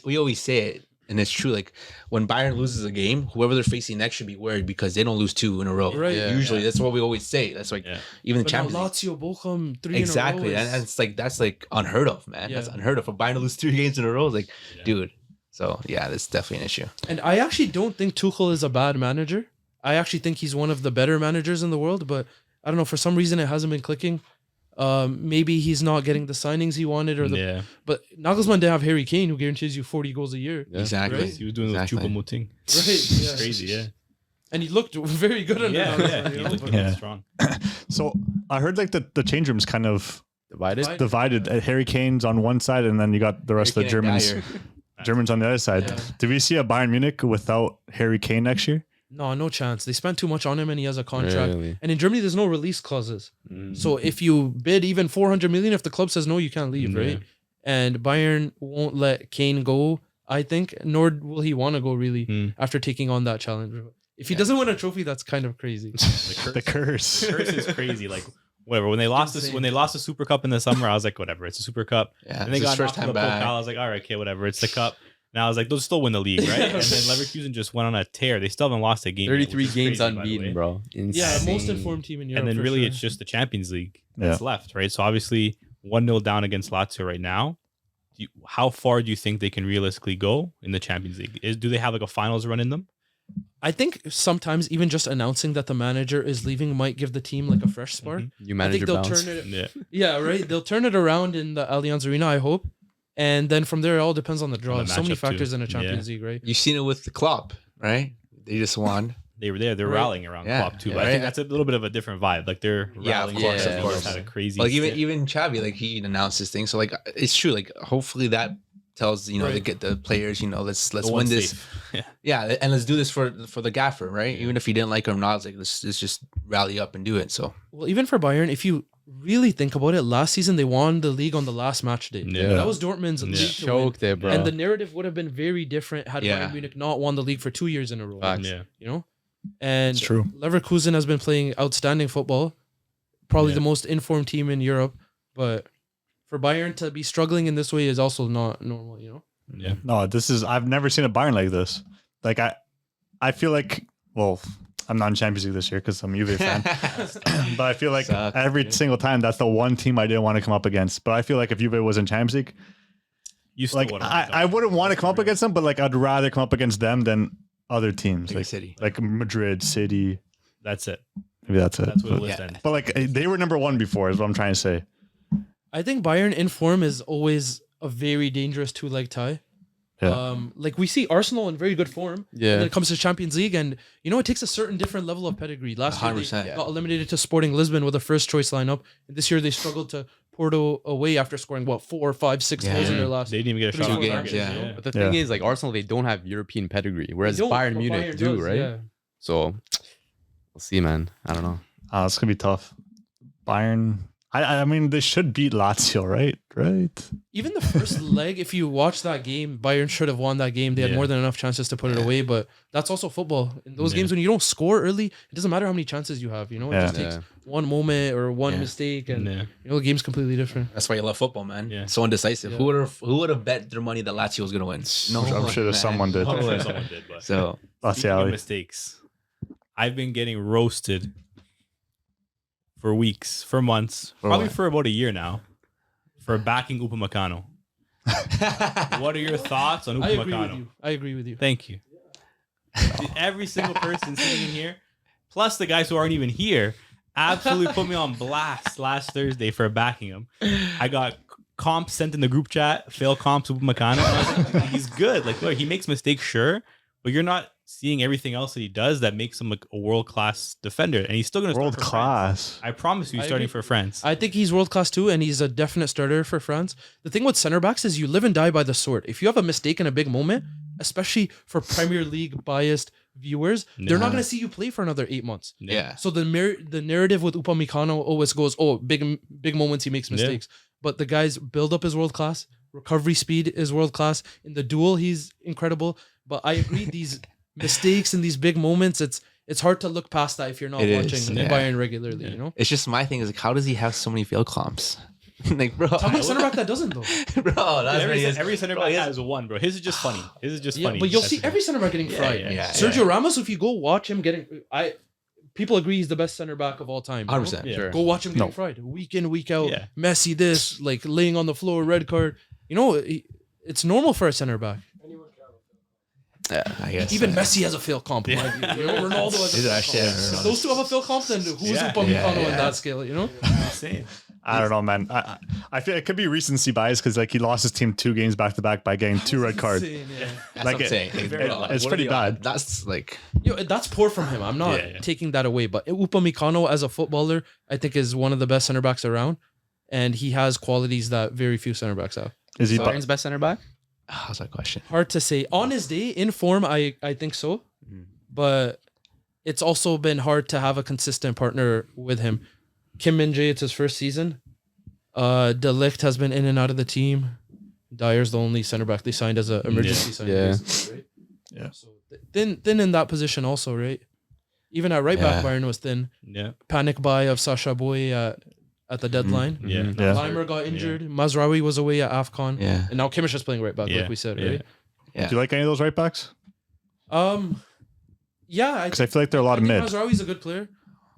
we always say it, and it's true. Like when Bayern loses a game, whoever they're facing next should be worried because they don't lose 2 in a row. Right. Yeah. Usually, that's what we always say. That's like Yeah. even the But now Champions League. Lazio, Bochum, 3 Exactly, in a row. and it's like that's like unheard of, man. Yeah. That's unheard of for Bayern to lose 3 games in a row. It's like, Yeah. dude. So yeah, that's definitely an issue. And I actually don't think Tuchel is a bad manager. I actually think he's one of the better managers in the world, but I don't know, for some reason it hasn't been clicking. Maybe he's not getting the signings he wanted, but Nagelsmann didn't have Harry Kane, who guarantees you 40 goals a year. Yeah. Exactly. Right? He was doing those Choupo-Moting. Right? Yeah. Crazy, yeah. And he looked very good under Nagelsmann. He You know? looked Yeah. strong. So I heard like the change room's kind of Divided. divided. Harry Kane's on one side, and then you got the rest of the Harry Kane and Germans. Dyer. Germans on the other side. Yeah. Do we see a Bayern Munich without Harry Kane next year? No chance. They spent too much on him, and he has a contract. Really? And in Germany, there's no release clauses. Mm. So if you bid even 400 million, if the club says no, you can't leave, right? And Bayern won't let Kane go, I think, nor will he want to go really after taking on that challenge. If he doesn't win a trophy, that's kind of crazy. The curse. Curse is crazy. Like whatever. When they lost this, Insane. when they lost the Super Cup in the summer, I was like, whatever. It's a Super Cup. Yeah, And they it's his got first knocked to time the Pokal. back. I was like, all right, okay, whatever. It's the cup. Now I was like, they'll still win the league, right? And then Leverkusen just went on a tear. They still haven't lost a game. yet, 33 which is games crazy, by the unbeaten, way. bro. Yeah, Insane. most informed team in Europe. And then for really, sure. it's just the Champions League that's left, right? So obviously, 1-0 down against Lazio right now. How far do you think they can realistically go in the Champions League? Do they have like a finals run in them? I think sometimes even just announcing that the manager is leaving might give the team like a fresh spark. You I manage think your they'll bounce. turn it. Yeah. Yeah, right. They'll turn it around in the Allianz Arena, I hope. And then from there, it all depends on the draw. On the So many matchup, factors too. in a Champions League, right? You've seen it with the Klopp, right? They just won. They were there. They're Right. rallying around Yeah, Klopp too. yeah, But I think right. that's a little bit of a different vibe. Like they're Yeah, of rallying. course, of course. Had a crazy. Like stint. even Xavi, like he announced this thing. So like it's true. Like hopefully that tells Right. to get the players. Let's The win one's this. safe. Yeah, and let's do this for the gaffer, right? Even if he didn't like him or not, it's like let's just rally up and do it. So Well, even for Bayern, if you really think about it, last season they won the league on the last match day. Yeah. That was Dortmund's Yeah. league to win. Choked it, bro. And the narrative would have been very different had Yeah. Bayern Munich not won the league for 2 years in a row. Facts. Yeah. You know? And It's true. Leverkusen has been playing outstanding football. Probably Yeah. the most informed team in Europe. But for Bayern to be struggling in this way is also not normal, you know? Yeah. No, I've never seen a Bayern like this. Like I feel like, well, I'm not in Champions League this year because I'm a Juve fan. But I feel like Suck, every single time that's the one team I didn't want to come up against. But I feel like if Juve was in Champions League, You still like wouldn't I wouldn't want to come up against them, but like I'd rather come up against them than other teams. Big Like city. like Madrid, City. That's it. Maybe that's it. That's what the But, list Yeah. ends. but like they were number one before, is what I'm trying to say. I think Bayern in form is always a very dangerous two-leg tie. Yeah. Like we see Arsenal in very good form Yeah. when it comes to Champions League, and it takes a certain different level of pedigree. Last year 100%. they got eliminated to Sporting Lisbon with a first choice lineup, and this year they struggled to Porto away after scoring 4, 5, 6 goals in their last. They didn't even get a Three, shot on four target. games, yeah. But the thing is, like Arsenal, they don't have European pedigree, whereas They don't, Bayern but Munich Bayern do, does, right? yeah. So we'll see, man. I don't know. It's gonna be tough. Bayern. I mean, they should beat Lazio, right? Right. Even the first leg, if you watch that game, Bayern should have won that game. They had Yeah. more than enough chances to put it away, but that's also football. In those Yeah. games, when you don't score early, it doesn't matter how many chances you have. It Yeah. just takes one moment or one Yeah. mistake, and Yeah. the game's completely different. That's why you love football, man. Yeah. So indecisive. Yeah. Who would have bet their money that Lazio was gonna win? I'm sure there's someone did. I'm sure someone did, but So speaking of Lazio. mistakes, I've been getting roasted for weeks, for months, For probably what? for about a year now, for backing Upamecano. What are your thoughts on I agree with Upamecano? you. I agree with you. Thank you. Every single person sitting in here, plus the guys who aren't even here, absolutely put me on blast last Thursday for backing him. I got comps sent in the group chat, fail comps Upamecano. I was like, he's good. Like, look, he makes mistakes, sure, but you're not seeing everything else that he does that makes him like a world-class defender. And he's still going to World class. I promise you, he's I starting agree. for France. I think he's world class too, and he's a definite starter for France. The thing with center backs is you live and die by the sword. If you have a mistake in a big moment, especially for Premier League biased viewers, they're not Nah. going to see you play for another 8 months. yeah. So the narrative with Upamecano always goes, big moments he makes mistakes, but the guy's build up is world class, recovery speed is world class. In the duel, he's incredible. But I agree, these mistakes and these big moments, it's hard to look past that if you're not It watching is, yeah. Bayern regularly. You know, It's just my thing is like, how does he have so many failed comps? Like, bro, tell me a center back that doesn't though. bro, that's Every center back has one, bro. His is just funny. His is just Yeah, funny. but you'll That's see it. every center back getting fried. yeah, Sergio Ramos, if you go watch him people agree he's the best center back of all time. you know? 100%. Yeah. Sure. Go watch him getting No. fried week in, week out. Yeah. Messi, this like laying on the floor, red card. It's normal for a center back. I guess. Even Messi has a failed comp. In my view. You know, Ronaldo has a Is it failed actually? comp. If those two have a failed comp, then who's Yeah, Upamecano yeah. in that scale? You know, Insane. I don't know, man. I feel it could be recency bias because like he lost his team 2 games back to back by getting 2 red cards. Insane, yeah. That's Like what I'm saying. it's What pretty are the odds? bad. That's like Yo, that's poor from him. I'm not Yeah. taking that away, but Upamecano as a footballer, I think is one of the best center backs around, and he has qualities that very few center backs have. Is he? Bayern's best center back? how's that question? Hard to say. On his day, in form, I think so, but it's also been hard to have a consistent partner with him. Kim Min-jae, it's his first season. De Ligt has been in and out of the team. Dyer's the only center back they signed as an emergency signing. Yeah. recently, right? Yeah. So thin in that position also, right? Even at right back, Yeah. Bayern was thin. Yeah. Panic buy of Sasha Boy at the deadline. Yeah. Mhm. Yeah. Limer got injured. Mazraoui was away at AFCON. Yeah. And now Kimmich is playing right back, Yeah. like we said, Yeah. right? Yeah. Do you like any of those right backs? Yeah, Because I feel like they're a lot I of think mid. Mazraoui's a good player.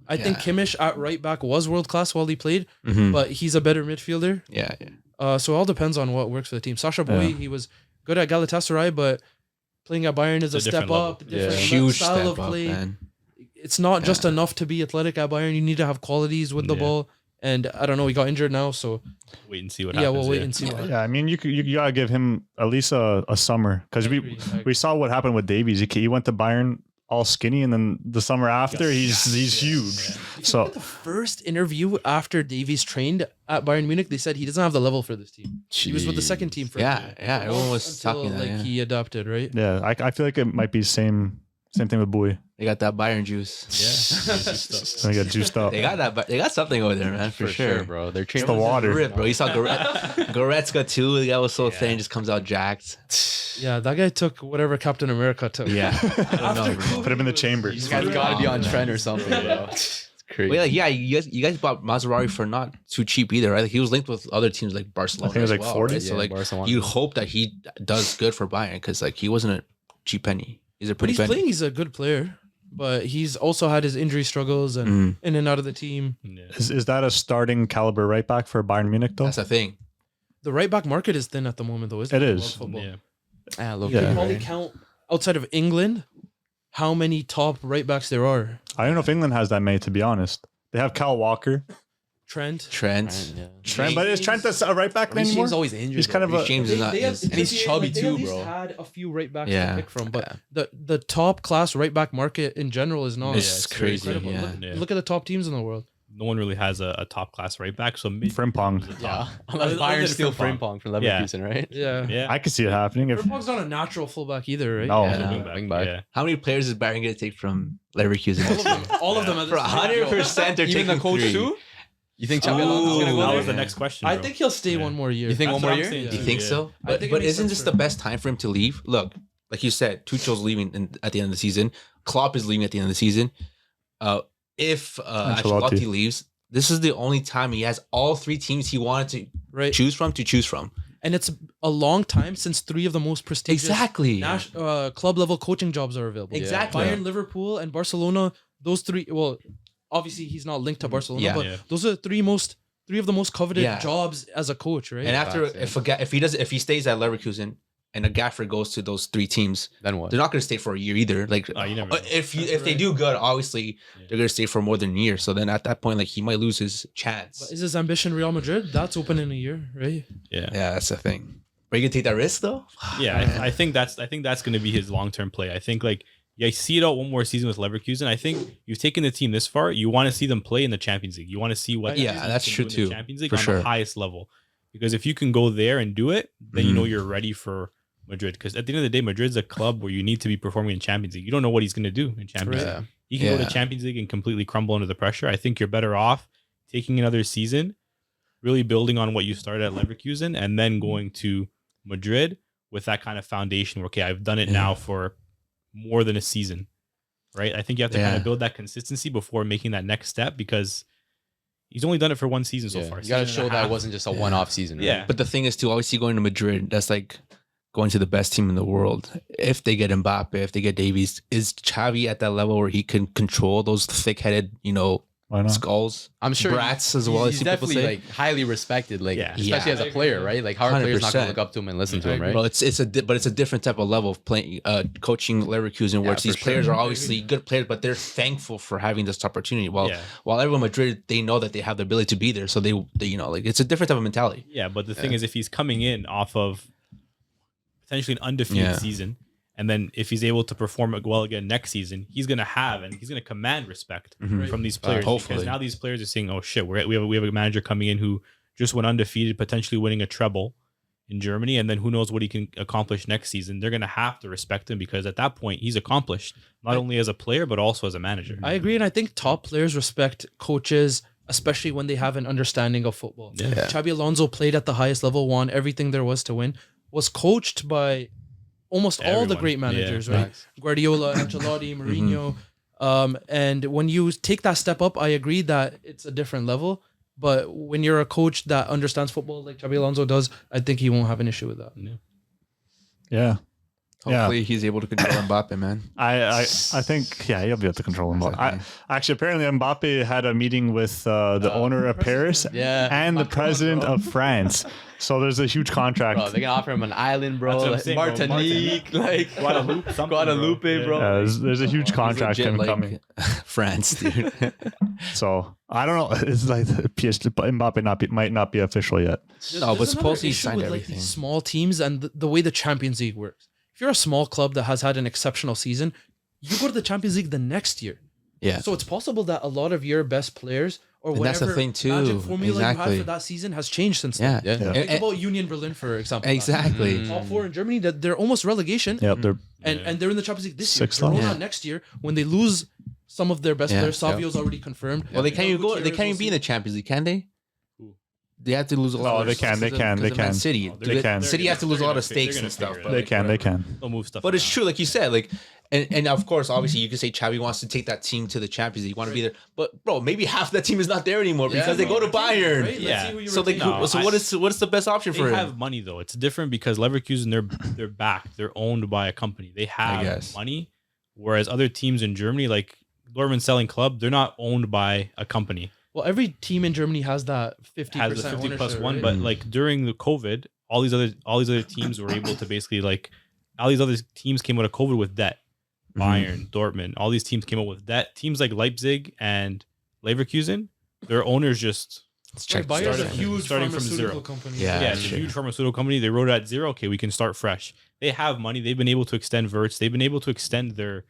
I think Yeah. Kimmich at right back was world class while he played, Mhm. but he's a better midfielder. Yeah. So it all depends on what works for the team. Sasha Boy, Yeah. he was good at Galatasaray, but playing at Bayern is a It's a step different level. up. Different Yeah. Huge style step of up, play. man. It's not just enough to be athletic at Bayern. You need to have qualities with the Yeah. ball. And I don't know, he got injured now, so Wait and see what yeah, happens. we'll wait and see. What Yeah, I mean, you gotta give him at least a summer because I we agree, I agree. we saw what happened with Davies. He went to Bayern all skinny, and then the summer after, he's huge. So The first interview after Davies trained at Bayern Munich, they said he doesn't have the level for this team. He was with the second team for Yeah, yeah, everyone was until, talking that, like yeah. he adapted, right? yeah, I feel like it might be same thing with Bowie. They got that Bayern juice. It's gonna get juiced up. They got that. But they got something over there, man, for, sure. bro. They're It's training the water. Rip, bro. You saw Goretzka too. The guy was so thin, just comes out jacked. Yeah, that guy took whatever Captain America took. Yeah. I don't know, bro. Put him in the chamber. This guy's got to be on trend or something, bro. It's crazy. Wait, like, yeah, you guys bought Mazraoui for not too cheap either, right? Like he was linked with other teams like Barcelona. I think it was as like well, 40. right? So Yeah, like Barcelona. you hope that he does good for Bayern because like he wasn't a cheap penny. He's a But pretty he's penny. playing, he's a good player. But he's also had his injury struggles and Mm. in and out of the team. Yeah. Is that a starting caliber right back for Bayern Munich though? That's the thing. The right back market is thin at the moment, though, isn't It it? is. World football. Yeah. Ah, low Yeah. key, You probably right? count outside of England how many top right backs there are. I don't know if England has that many, to be honest. They have Kyle Walker, Trent. Trent. Yeah. Trent, but is Trent a right back Reece anymore? James always injured. He's kind of Reece a James is not. have- And he's chubby they too, at least bro. had a few right backs Yeah. to pick from, but Yeah. the top class right back market in general is not. It's very crazy. incredible. Yeah. Look, Yeah. look at the top teams in the world. No one really has a top class right back. So mid Frimpong. Yeah. Unless Other Bayern than steal Frimpong. Frimpong from Yeah. Leverkusen, right? Yeah. Yeah. I could see it happening if Frimpong's not a natural fullback either, right? No. Yeah. Wing back. Wing back. Yeah. How many players is Bayern going to take from Leverkusen? All of them. All of them. at For this point. 100%, they're Even taking the coach three. too? You think Xabi Alonso is gonna go That there? was the next question. I bro. think he'll stay Yeah. one more year. You think That's one more what I'm year? saying, You too, think yeah. so? I think it But makes isn't sense this for the him. best time for him to leave? Look, like you said, Tuchel's leaving at the end of the season. Klopp is leaving at the end of the season. If Ancelotti leaves, this is the only time he has all three teams he wanted to Right. choose from. And it's a long time since three of the most prestigious Exactly. club level coaching jobs are available. Exactly. Bayern, Liverpool, and Barcelona. Those three. Well, obviously he's not linked to Barcelona, Yeah. but Yeah. those are three of the most coveted Yeah. jobs as a coach, right? And after, Facts, if he stays at Leverkusen and a gaffer goes to those three teams, Then what? they're not going to stay for a year either. Like Oh, you never know. if they do good, obviously they're going to stay for more than a year. So then at that point, like he might lose his chance. But is his ambition Real Madrid? That's open in a year, right? Yeah. Yeah, that's the thing. Are you gonna take that risk though? Yeah, I think that's going to be his long term play. I think like I see it out one more season with Leverkusen. I think you've taken the team this far. You want to see them play in the Champions League. You want to see what Yeah, these teams that's can true do in too, the Champions League for on sure. the highest level. Because if you can go there and do it, then you know Mhm. you're ready for Madrid. Because at the end of the day, Madrid's a club where you need to be performing in Champions League. You don't know what he's going to do in Champions Right. League. He can go Yeah. to Champions League and completely crumble under the pressure. I think you're better off taking another season, really building on what you started at Leverkusen, and then going to Madrid with that kind of foundation where, okay, I've done it Yeah. now for more than a season, right? I think you have to kind Yeah. of build that consistency before making that next step because he's only done it for one season so Yeah. far. You got to Season and show a that half. it wasn't just a one-off season. Right? Yeah. But the thing is too, obviously going to Madrid, that's like going to the best team in the world. If they get Mbappe, if they get Davies, is Xavi at that level where he can control those thick-headed, Why not? Skulls. I'm sure Brats as well. I He's see people definitely say. like highly respected, like Yeah. especially Yeah. as a player, right? Like how are players not going to 100%. look up to him and listen to I him, right? agree. Well, it's a different type of level of playing, coaching Leverkusen, where Yeah, it's these for players sure. are obviously good players, but they're thankful for having this opportunity. Yeah. While everyone Madrid, they know that they have the ability to be there, so they like it's a different type of mentality. Yeah, but the thing is, if he's coming in off of potentially an undefeated Yeah. season, and then if he's able to perform well again next season, he's gonna command respect Mhm. from these players. Hopefully. Because now these players are saying, "Oh shit, we have a manager coming in who just went undefeated, potentially winning a treble in Germany, and then who knows what he can accomplish next season." They're gonna have to respect him because at that point he's accomplished not only as a player but also as a manager. I agree, and I think top players respect coaches, especially when they have an understanding of football. Yeah. Xabi Alonso played at the highest level, won everything there was to win, was coached by almost all the Everyone. great managers, Yeah. right? Guardiola, Ancelotti, Mourinho. And when you take that step up, I agree that it's a different level. But when you're a coach that understands football like Xabi Alonso does, I think he won't have an issue with that. Yeah. Hopefully, he's able to control Mbappe, man. I think he'll be able to control Mbappe. Actually, apparently Mbappe had a meeting with the owner of Paris Yeah. and the Macron, president bro. of France. So there's a huge contract. Bro, they're gonna offer him an island, bro. That's what I'm Like saying, bro. Martinique, like Guadeloupe, something, Guadeloupe, bro. Yeah, there's a huge contract Legit, coming. France, dude. So I don't know. It's like Mbappe might not be official yet. No, but There's another supposedly he issue signed with, everything. these small teams and the way the Champions League works. If you're a small club that has had an exceptional season, you go to the Champions League the next year. Yeah. So it's possible that a lot of your best players or And whatever that's the thing too. magic formula you Exactly. had for that season has changed since Yeah. then. Yeah. Think And- about Union Berlin, for example. Exactly. Top four in Germany, that they're almost relegation, Yep, they're and they're in the Champions League this Sixth year. They're level. not next year when they lose some of their best Yeah. players. Savio's already confirmed. Well, they can't even go. They Gutierrez can't even will be in see. the Champions League, can they? Who? They have to lose a lot. Oh, they can, they can, they Man can. City, Oh, They can. City has to lose a lot of They're gonna stakes and figure stuff. it But out. they can. Whatever. They'll move stuff. But it's around. true, like you said, like, and of course, obviously, you can say Xavi wants to take that team to the Champions League, want to be there. But bro, maybe half that team is not there anymore Yeah, because they go to bro. Bayern. Right? Let's Yeah. see who you So retain. No, so what is the best option They for him? have money though. It's different because Leverkusen they're backed. They're owned by a company. They have guess. money, whereas other teams in Germany, like Dortmund selling club, they're not owned by a company. Well, every team in Germany has that 50% Has the 50 plus ownership, one, right? but like during the COVID, all these other teams were able to basically like all these other teams came out of COVID with debt. Bayern, Dortmund, all these teams came out with debt. Teams like Leipzig and Leverkusen, their owners just Check Bayern's a starting- huge starting from pharmaceutical zero. company. Yeah. yeah, it's a sure. huge pharmaceutical company. They wrote it at zero. Okay, we can start fresh. They have money. They've been able to extend Verts. They've been able to extend their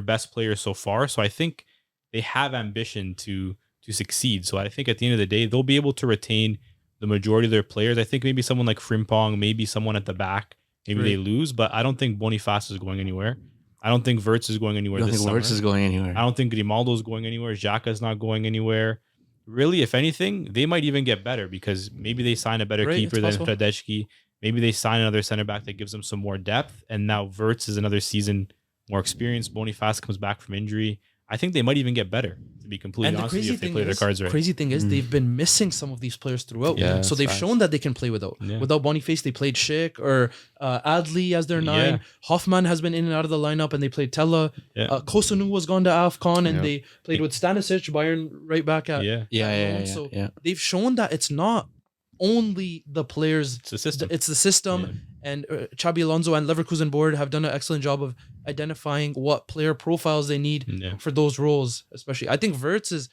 best players so far. So I think they have ambition to succeed. So I think at the end of the day, they'll be able to retain the majority of their players. I think maybe someone like Frimpong, maybe someone at the back, maybe they lose, but I don't think Boniface is going anywhere. I don't think Verts is going anywhere I don't this think summer. Wirtz is going anywhere. I don't think Grimaldo is going anywhere. Xhaka is not going anywhere. Really, if anything, they might even get better because maybe they sign a better Right, keeper it's than possible. Tedeschi. Maybe they sign another center back that gives them some more depth. And now Verts is another season more experienced. Boniface comes back from injury. I think they might even get better, to be completely And the honest with you, crazy if they thing play their is, cards right. they've been missing some of these players throughout. Yeah, so they've facts. shown that they can play without. Yeah. Without Boniface, they played Schick or Adli as their nine. Yeah. Hoffman has been in and out of the lineup, and they played Tella. Yeah. Kosunu was gone to AFCON, and Yeah. they played with Stanisic, Bayern right back at. Yeah, Yeah. So yeah. they've shown that it's not only the players, it's a system. it's the system. And Xabi Alonso and Leverkusen board have done an excellent job of identifying what player profiles they need Yeah. for those roles, especially. I think Verts is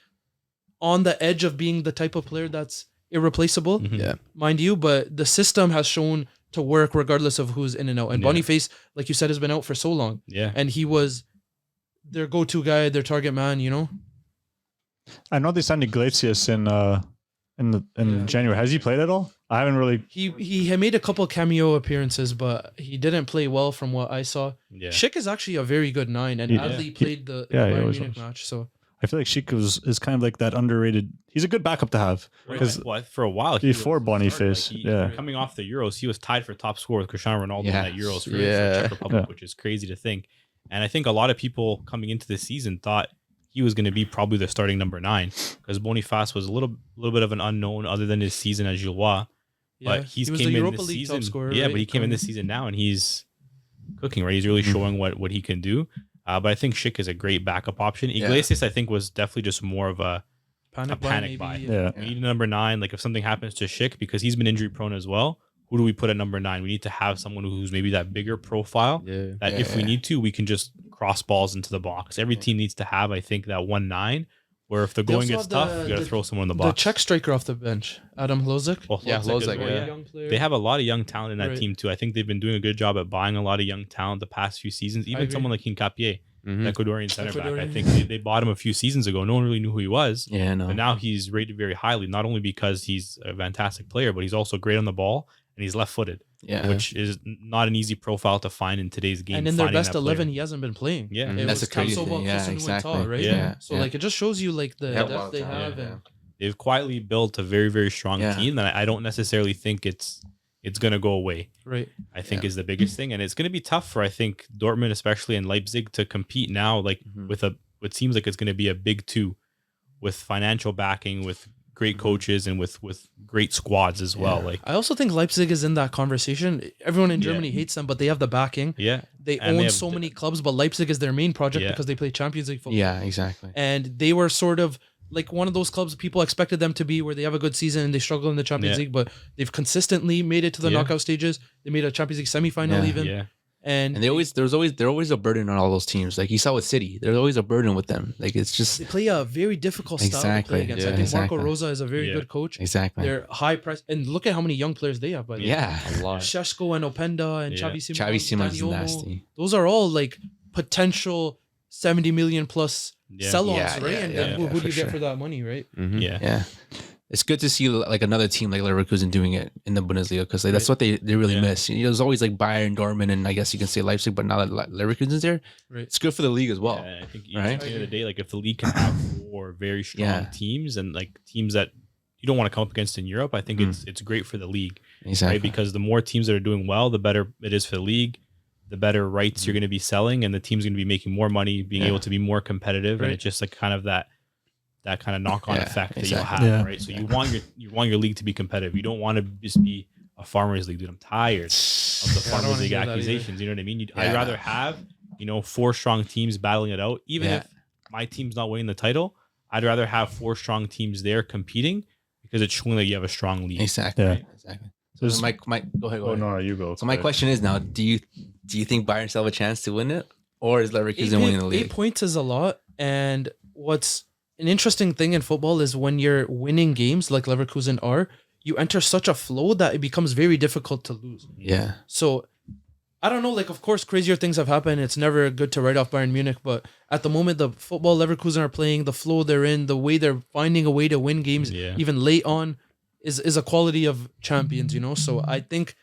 on the edge of being the type of player that's irreplaceable, Mhm. Yeah. mind you, but the system has shown to work regardless of who's in and out. And Yeah. Boniface, like you said, has been out for so long. Yeah. And he was their go-to guy, their target man, you know? I know they signed Iglesias in Yeah. January. Has he played at all? I haven't really. He had made a couple cameo appearances, but he didn't play well from what I saw. Yeah. Schick is actually a very good nine, and Yeah. Adli played the Yeah, he Bayern always Munich was. match. So I feel like Sheik is kind of like that underrated. He's a good backup to have. Because For a while he before was Boniface, started, like, yeah. coming off the Euros, he was tied for top scorer with Cristiano Ronaldo Yeah. in that Euros for Yeah. Czech Republic, Yeah. which is crazy to think. And I think a lot of people coming into the season thought he was going to be probably the starting number 9 because Boniface was a little bit of an unknown other than his season at Gillois. But he he's was came the in Europa this League season. top scorer. Yeah, right? but he came in this season now and he's cooking, right? He's really showing what he can do. But I think Schick is a great backup option. Yeah. Iglesias, I think, was definitely just more of a Panic a panic buy. maybe. Yeah. We need a number 9. Like if something happens to Schick, because he's been injury prone as well, who do we put at number 9? We need to have someone who's maybe that bigger profile. Yeah. That if we need to, we can just cross balls into the box. Every team needs to have, I think, that 1-9. Where if the They going also gets have tough, you got to throw someone in the The box. Czech striker off the bench, Adam Hlozek. Well, Yeah, Hlozek as Hlozek, well, yeah. Young player. They have a lot of young talent in that Right. team too. I think they've been doing a good job at buying a lot of young talent the past few seasons. Even agree. someone like Hincapié, Mhm. Ecuadorian center back. I Ecuadorian. think they bought him a few seasons ago. No one really knew who he was. Yeah, no. But now he's rated very highly, not only because he's a fantastic player, but he's also great on the ball and he's left-footed, Yeah. which is not an easy profile to find in today's game. And in their finding best that player. 11, he hasn't been playing. Yeah. It That's was a crazy Kamsoba, thing. Yeah, Kusun, exactly. Wintal, right? Yeah. So like it just shows you like the They have a depth lot of they talent, have. yeah. And They've quietly built a very, very strong Yeah. team that I don't necessarily think it's going to go away. right. I think Yeah. is the biggest thing. And it's going to be tough for, I think, Dortmund, especially in Leipzig, to compete now, like Mhm. with what seems like it's going to be a big 2 with financial backing, with great coaches and with great squads as well. Yeah. Like, I also think Leipzig is in that conversation. Everyone in Yeah. Germany hates them, but they have the backing. yeah, They And they own have so the- many clubs, but Leipzig is their main project Yeah. because they play Champions League football. Yeah, exactly. And they were sort of like one of those clubs people expected them to be, where they have a good season and they struggle in the Champions Yeah. League, but they've consistently made it to the Yeah. knockout stages. They made a Champions League semifinal Yeah. even. yeah. And And they're always a burden on all those teams. Like you saw with City, there's always a burden with them. Like it's just they play a very difficult style to Exactly. play against. Yeah. I think Exactly. Marco Rosa is a very Yeah. good coach. exactly. They're high press, and look at how many young players they have. By the way. Yeah. A lot. Sheshko and Openda and Yeah. Xavi Simons. Xavi Simons is Dani Olmo. nasty. Those are all like potential 70 million plus Yeah. sell-ons, Yeah, right? yeah, And yeah, then who yeah, do for you get sure. for that money, right? Mhm. Yeah. Yeah. It's good to see like another team like Leverkusen doing it in the Bundesliga because like, that's what they really Yeah. miss. There's always like Bayern, Dortmund, and I guess you can say Leipzig, but now that Leverkusen's there, Right. it's good for the league as well. Yeah, I think right? at the end of the day, like if the league can have 4 very strong Yeah. teams and like teams that you don't want to come up against in Europe, I think Mhm. it's great for the league, Exactly. right? Because the more teams that are doing well, the better it is for the league. The better rights you're going to be selling, and the team's going to be making more money, being Yeah. able to be more competitive, Right. and it's just like kind of that kind of knock-on Yeah, effect that exactly. you'll have, Yeah. right? So you want your league to be competitive. You don't want to just be a farmers league, dude. I'm tired of the Yeah, I don't farmers wanna league hear that either. accusations. You know what I mean? I'd Yeah. rather have 4 strong teams battling it out, even Yeah. if my team's not winning the title. I'd rather have 4 strong teams there competing because it's showing that you have a strong league. Exactly. Yeah. Exactly. So There's- my go ahead. Go Oh ahead. no, you go. So my question is now: Do you think Bayern still have a chance to win it, or is Leverkusen winning the 8 league? points is a lot. And what's an interesting thing in football is when you're winning games like Leverkusen are, you enter such a flow that it becomes very difficult to lose. Yeah. So I don't know, like of course crazier things have happened. It's never good to write off Bayern Munich, but at the moment the football Leverkusen are playing, the flow they're in, the way they're finding a way to win games, Yeah. even late on, is a quality of champions, you know? So I think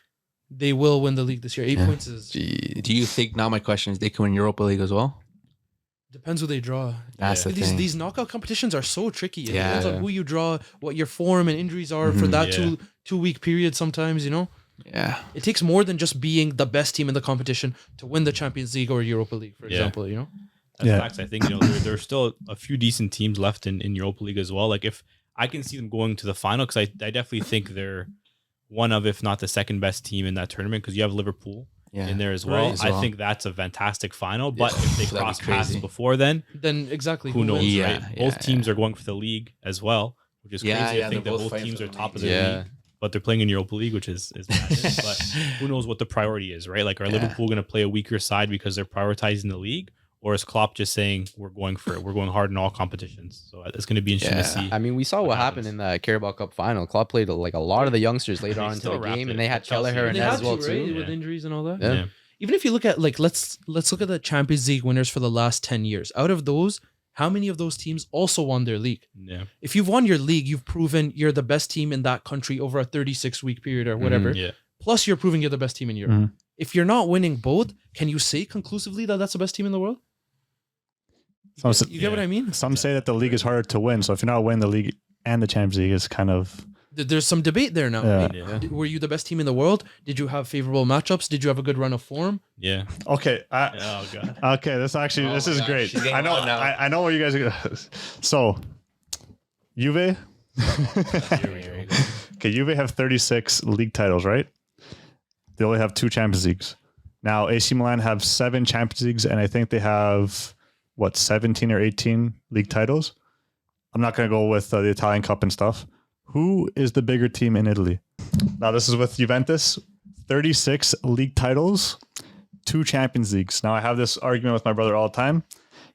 they will win the league this year. 8 Yeah. points is Do you think now? My question is: they can win Europa League as well? depends who they draw. That's the These thing. these knockout competitions are so tricky. It Yeah. depends on who you draw, what your form and injuries are for Mhm. that Yeah. 2 week period sometimes, you know? Yeah. It takes more than just being the best team in the competition to win the Champions League or Europa League, for Yeah. example, you know? That's Yeah. facts. I think there's still a few decent teams left in Europa League as well. Like if I can see them going to the final, because I definitely think they're one of, if not the second best team in that tournament, because you have Liverpool Yeah. in there as well. Right. As I well. think that's a fantastic final. But if they That'd be cross paths crazy. before then, Then exactly who knows, wins? Yeah, right? yeah, Both teams are going for the league as well, which is Yeah, crazy. yeah, I think they're that both both fighting teams for are the top of league. their Yeah. league, but they're playing in Europa League, which is madness. But who knows what the priority is, right? Like, are Yeah. Liverpool going to play a weaker side because they're prioritizing the league? Or is Klopp just saying we're going hard in all competitions? So it's going to be interesting to Yeah. see. I mean, we saw what happened in the Carabao Cup final. Klopp played like a lot of the youngsters later They on into still the wrapped game, it and they had with Chelsea. Kelleher And and they as had well to, right? too. With Yeah. injuries and all that. Yeah. Even if you look at like let's look at the Champions League winners for the last 10 years. Out of those, how many of those teams also won their league? Yeah. If you've won your league, you've proven you're the best team in that country over a 36-week period or whatever. Yeah. Plus, you're proving you're the best team in Europe. Mhm. If you're not winning both, can you say conclusively that that's the best team in the world? Some, You get what I mean? some say that the league is harder to win. So if you're not winning the league and the Champions League, it's kind of There's some debate there now. Yeah. right? Yeah. Were you the best team in the world? Did you have favorable matchups? Did you have a good run of form? Yeah. okay. Oh god. Okay, this actually Oh this my is gosh, great. she's getting I know on now. I know what you guys are gonna so Juve Here we go. okay, Juve have 36 league titles, right? They only have 2 Champions Leagues. Now AC Milan have 7 Champions Leagues, and I think they have 17 or 18 league titles. I'm not going to go with the Italian Cup and stuff. Who is the bigger team in Italy? Now, this is with Juventus, 36 league titles, 2 Champions Leagues. Now, I have this argument with my brother all the time.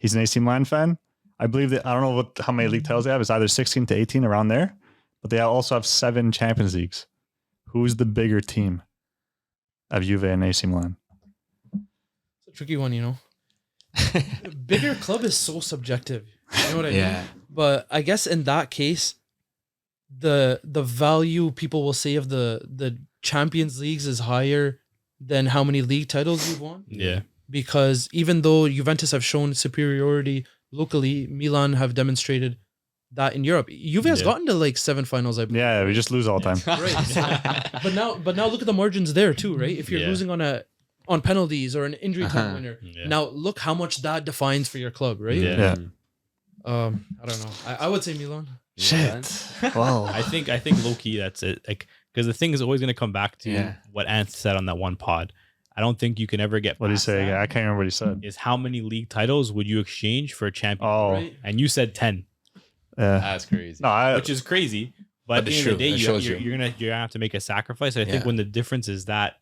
He's an AC Milan fan. I believe that, I don't know how many league titles they have. It's either 16 to 18 around there, but they also have 7 Champions Leagues. Who's the bigger team of Juve and AC Milan? It's a tricky one, you know. Bigger club is so subjective. You know what I mean? But I guess in that case, the value people will say of the Champions Leagues is higher than how many league titles you've won. Yeah. Because even though Juventus have shown superiority locally, Milan have demonstrated that in Europe. Juve has gotten to like 7 finals, I believe. Yeah, we just lose all the time. Right. But now look at the margins there too, right? If you're losing on penalties or an injury time winner, now look how much that defines for your club, right? Yeah. I don't know. I would say Milan. Shit. Wow. I think low key that's it. Like, because the thing is always going to come back to what Ant said on that one pod. I don't think you can ever get. What did he past say? that, I can't remember what he said. Is how many league titles would you exchange for a champion? Oh, Right? And you said 10, That's crazy. no, which is crazy. But at the end of the day, you're gonna have to make a sacrifice. And I think when the difference is that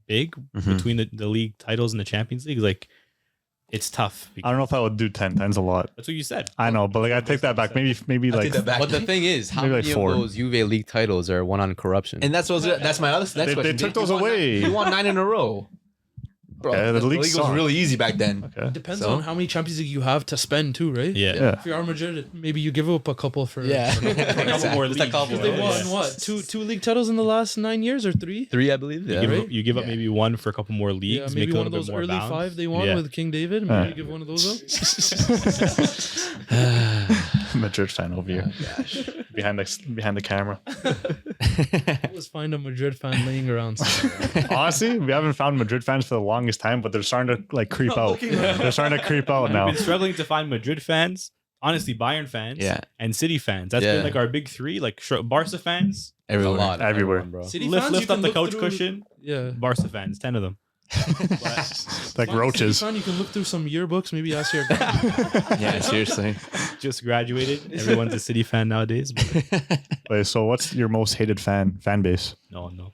big between the league titles and the Champions League, like it's tough. I don't know if I would do 10. 10's a lot. That's what you said. I know, but like I take that back. Maybe like But the thing is, how Maybe like many 4. of those Juve league titles are won on corruption? And that's my other next they question. took those You won away. You won 9 in a row. Bro, Okay, the league was sucked. really easy back then. Okay. Depends So? on how many Champions League you have to spend too, right? Yeah. If you are Madrid, maybe you give up a couple for yeah, A couple more Just a leagues. couple. They Yeah. won what? Two league titles in the last 9 years or 3? 3, I believe. Yeah. You give up maybe one for a couple more Yeah, leagues. maybe make a one little of those bit more early balance. 5 they won Yeah. with King David. Maybe you give one of those up. Madrid fan over here. Behind the camera. Let's find a Madrid fan laying around. somewhere. Honestly, we haven't found Madrid fans for the longest time, but they're starting to like creep out. They're starting to creep out We've now. been struggling to find Madrid fans, honestly, Bayern fans, and City fans. That's been like our big 3. Like Barca fans, A Everywhere. lot. Everywhere. Bro. City lift fans, you up can the look couch through- cushion. Yeah. Barca fans, 10 of them. Like roaches. City fan, you can look through some yearbooks. Maybe ask your. Yeah, seriously. Just graduated. Everyone's a City fan nowadays. But Wait, so what's your most hated fan base? no.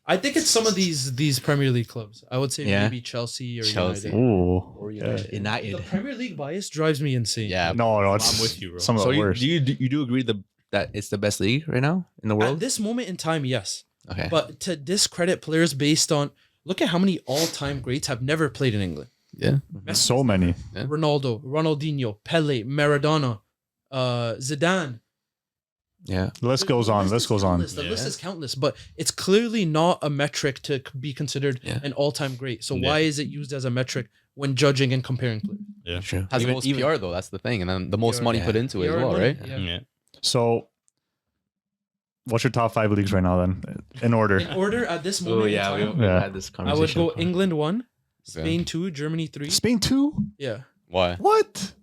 I think it's some of these Premier League clubs. I would say Yeah. maybe Chelsea or Chelsea. United. Ooh. Or Yeah. United. The United. Premier League bias drives me insane. Yeah. No, it's I'm with you, bro. some of So the worst. you do agree that it's the best league right now in the At world? this moment in time, yes. Okay. But to discredit players based on look at how many all-time greats have never played in England. Yeah. So many. Yeah. Ronaldo, Ronaldinho, Pele, Maradona, Zidane. Yeah. The list goes on. The List goes on. The list is countless, but it's clearly not a metric to be considered an all-time great. So why is it used as a metric when judging and comparing players? Yeah. True. Has the most PR though. That's the thing, and then the most PR, money yeah. put into it as PR well, money, right? yeah. Yeah. So, what's your top 5 leagues right now then? In order. In order at this moment Oh in yeah, time, we Yeah. had this I conversation. would go England 1, Okay. Spain 2, Germany 3. Spain 2? Yeah. Why? What?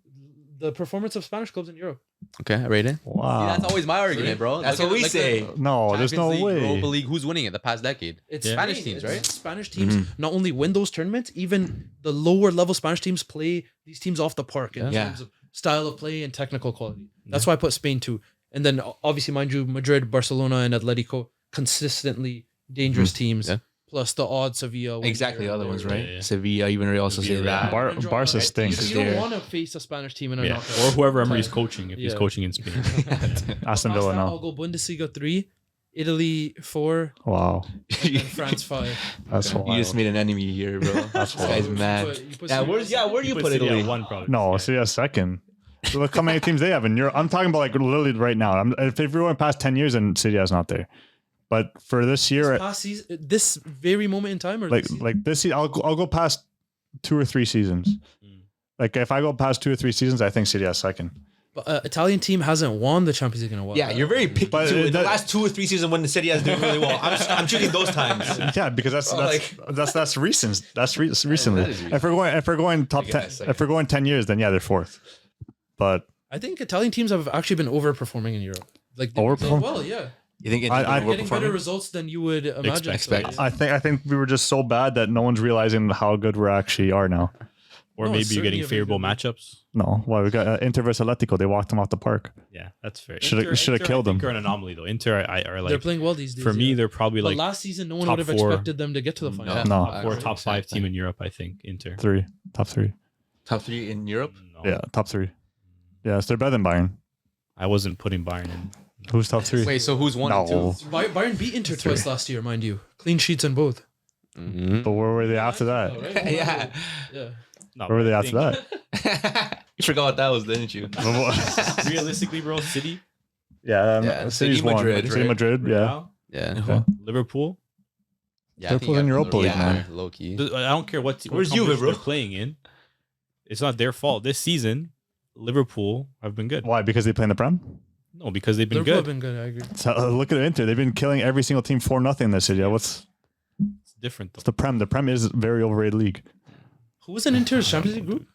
The performance of Spanish clubs in Europe. Okay, I rate it. Wow. See, that's always my argument, bro. That's Look what at- we look say. at No, there's no Champions League, way. Europa League. Who's winning it the past decade? It's Spanish Spain. teams, It's right? Spanish teams not only win those tournaments, even the lower level Spanish teams play these teams off the park in Yeah. terms of style of play and technical quality. That's why I put Spain 2. And then obviously, mind you, Madrid, Barcelona, and Atletico, consistently dangerous teams. Yeah. Plus the odd Sevilla. when Exactly, the they're other there, ones, right? right? Yeah. Sevilla, even Real also say that. Barca stinks. You don't There. want to face a Spanish team in a Yeah. knockout. Or whoever Emery's Time. coaching, if he's Yeah. coaching in Spain. Aston Past Villa that, I'll now. go Bundesliga 3, Italy 4, Wow. and France 5. That's You wild. just made an enemy here, bro. This guy's mad. You put Yeah, where do you put City Italy? at 1 probably. No, see a second. So look how many teams they have in Europe. I'm talking about like literally right now. If we're going past 10 years, and City is not there. But for this year, Past season, this very moment in time, or like this season? like this, I'll go past 2 or 3 seasons. Like if I go past 2 or 3 seasons, I think City has second. But Italian team hasn't won the Champions League in a while. Yeah, you're very picky But too. In the that- last 2 or 3 seasons when the City has doing really well, I'm choosing those times. Yeah, because that's recent. That's recently. that is recent. If we're going top 10, if we're going 10 years, then yeah, they're 4th. But I think Italian teams have actually been overperforming in Europe. Like they've Overperform? done well, yeah, You think I- getting better results than you would imagine. Expect. So, I think we were just so bad that no one's realizing how good we actually are now. Or No, maybe it's you're getting certainly a very favorable good league. matchups. No, why we got Inter versus Atletico? They walked him off the park. Yeah, that's fair. Shoulda Inter, killed I think them. are an anomaly though. Inter are They're like playing well these days. for me, yeah. they're probably But like last season, no one top would have four. expected them to get to the final. No. No. top 4, top 5 Exactly. team in Europe. I think Inter. Top three. Top 3 in Europe. No, Yeah, top 3. Yes, they're better than Bayern. I wasn't putting Bayern in. Who's top 3? Wait, so who's 1 and 2? No. Bayern beat Inter twice last year, mind you. Clean sheets in both. Mhm. But where were they after that? Right? Yeah. Yeah. No, Where were they I after think that? You forgot what that was, didn't you? Realistically, bro, City, Yeah, Yeah, City's City, won. Madrid. City, Madrid, yeah. Real, Yeah. Yeah. Liverpool. Yeah, They're I think playing you Europa got League, man. Low key. I don't care what Where's competition Juve, bro? they're playing in. It's not their fault. This season, Liverpool have been good. Why? Because they play in the Prem? No, because they've been Liverpool have good. been good, I agree. So look at Inter. They've been killing every single team 4-0 this year. What's It's different though. the Prem? The Prem is a very overrated league. Who was in Inter's Champions League group?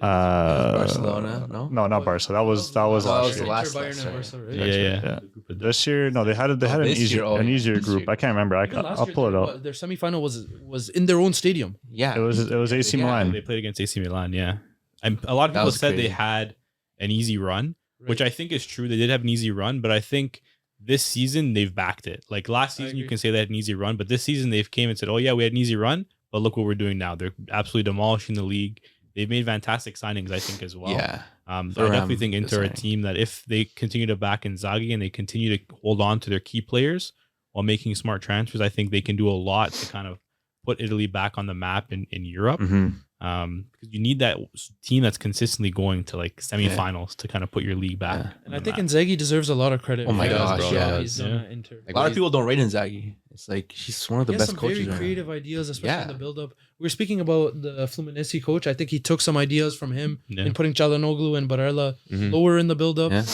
Barcelona, no? No, not Barca. That was that last was year. the last Inter, Bayern, sorry. and Barca, right? Yeah. Yeah. This year, no, they had an this easier year, oh, an yeah, easier this group. year. I can't remember. Even last I'll year, pull it up. Their semifinal was in their own stadium. Yeah. It was AC Yeah, Milan. They played against AC Milan, yeah. And a lot of That people was said they crazy. had an easy run, which Right. I think is true. They did have an easy run, but I think this season they've backed it. Like last season, you agree. can say they had an easy run, but this season they've came and said, "Oh yeah, we had an easy run, but look what we're doing now." They're absolutely demolishing the league. They've made fantastic signings, I think, as well. Yeah. So I Thuram, definitely think good Inter are a signing. team that if they continue to back Inzaghi and they continue to hold on to their key players while making smart transfers, I think they can do a lot to kind of put Italy back on the map in Europe. Mhm. Because you need that team that's consistently going to like semifinals to kind of put your league back. Yeah. And I think Inzaghi deserves a lot of credit. Oh my for gosh, the job yeah. he's done Yeah. at Inter. Like, A lot of he's- people don't rate Inzaghi. It's like he's one of the He has best some coaches very right now. creative ideas, especially Yeah. in the build-up. We were speaking about the Fluminense coach. I think he took some ideas from him Yeah. in putting Çalhanoğlu and Barella Mhm. lower in the build-up. Yeah.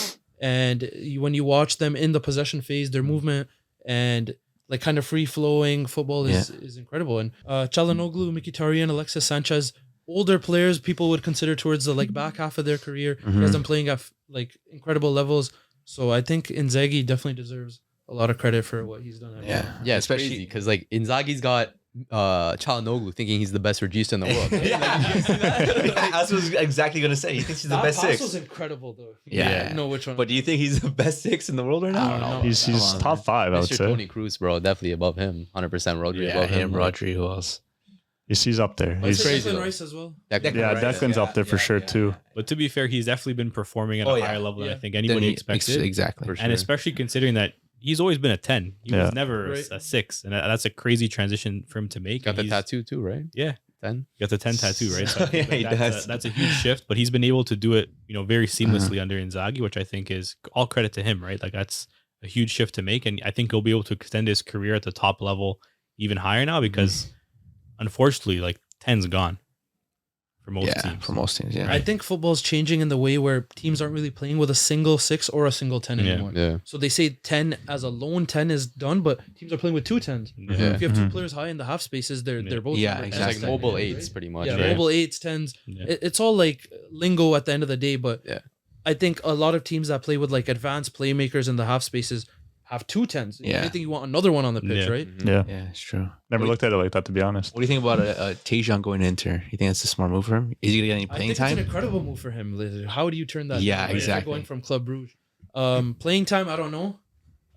And when you watch them in the possession phase, their movement and like kind of free-flowing football is incredible. And Çalhanoğlu, Mkhitaryan, Alexis Sanchez, older players people would consider towards the like back half of their career. He has them playing at like incredible levels. So I think Inzaghi definitely deserves a lot of credit for what he's done. At Yeah. Milan. Yeah, it's Especially- crazy because like Inzaghi's got Çalhanoğlu thinking he's the best regista in the world. That's what I was exactly gonna say. He thinks he's the That best pass six. was incredible though. Yeah. Know which one. But do you think he's the best 6 in the world right now? I don't know. He's Come on, top 5, I would Mr. say. Toni Kroos, bro, definitely above him. 100% Rodri Yeah, above him. him, Rodri, who else? He's up there. I'd He's, say crazy, Declan though. Rice as well. Declan yeah, Rice, Declan's up there for sure too. But to be fair, he's definitely been performing at Oh, a yeah. higher level than I Yeah. think Then anybody he- expected. Exactly. For sure. And especially considering that he's always been a 10. He Yeah. was never Right. a 6. And that's a crazy transition for him to make. got And the he's- tattoo too, right? Yeah. 10. Got the 10 tattoo, right? So I think, Yeah, he that's does. that's a huge shift, but he's been able to do it, very seamlessly under Inzaghi, which I think is all credit to him, right? Like that's a huge shift to make. And I think he'll be able to extend his career at the top level even higher now because unfortunately, like 10's gone for most Yeah, teams. for most teams. Yeah. I think football's changing in the way where teams aren't really playing with a single 6 or a single 10 Yeah. anymore. Yeah. So they say 10 as a lone 10 is done, but teams are playing with 2 10s. Yeah. If you have 2 Mhm. players high in the half spaces, they're Yeah. both Yeah, number It's 10s, like Exactly. mobile right? eights pretty much. Yeah, right? mobile 8s, 10s. Yeah. It's all like lingo at the end of the day, but Yeah. I think a lot of teams that play with like advanced playmakers in the half spaces have 2 10s. Yeah. I think you want another one on the pitch, Yeah. right? Mhm. Yeah, Yeah, it's true. never What looked at it like that, to be honest. do you think about Tejan going to Inter? You think that's a smart move for him? Is he gonna get any I playing think it's an time? incredible move for him. How do you turn that? Yeah, down, right? If you're exactly. Going from Club Brugge, playing time, I don't know.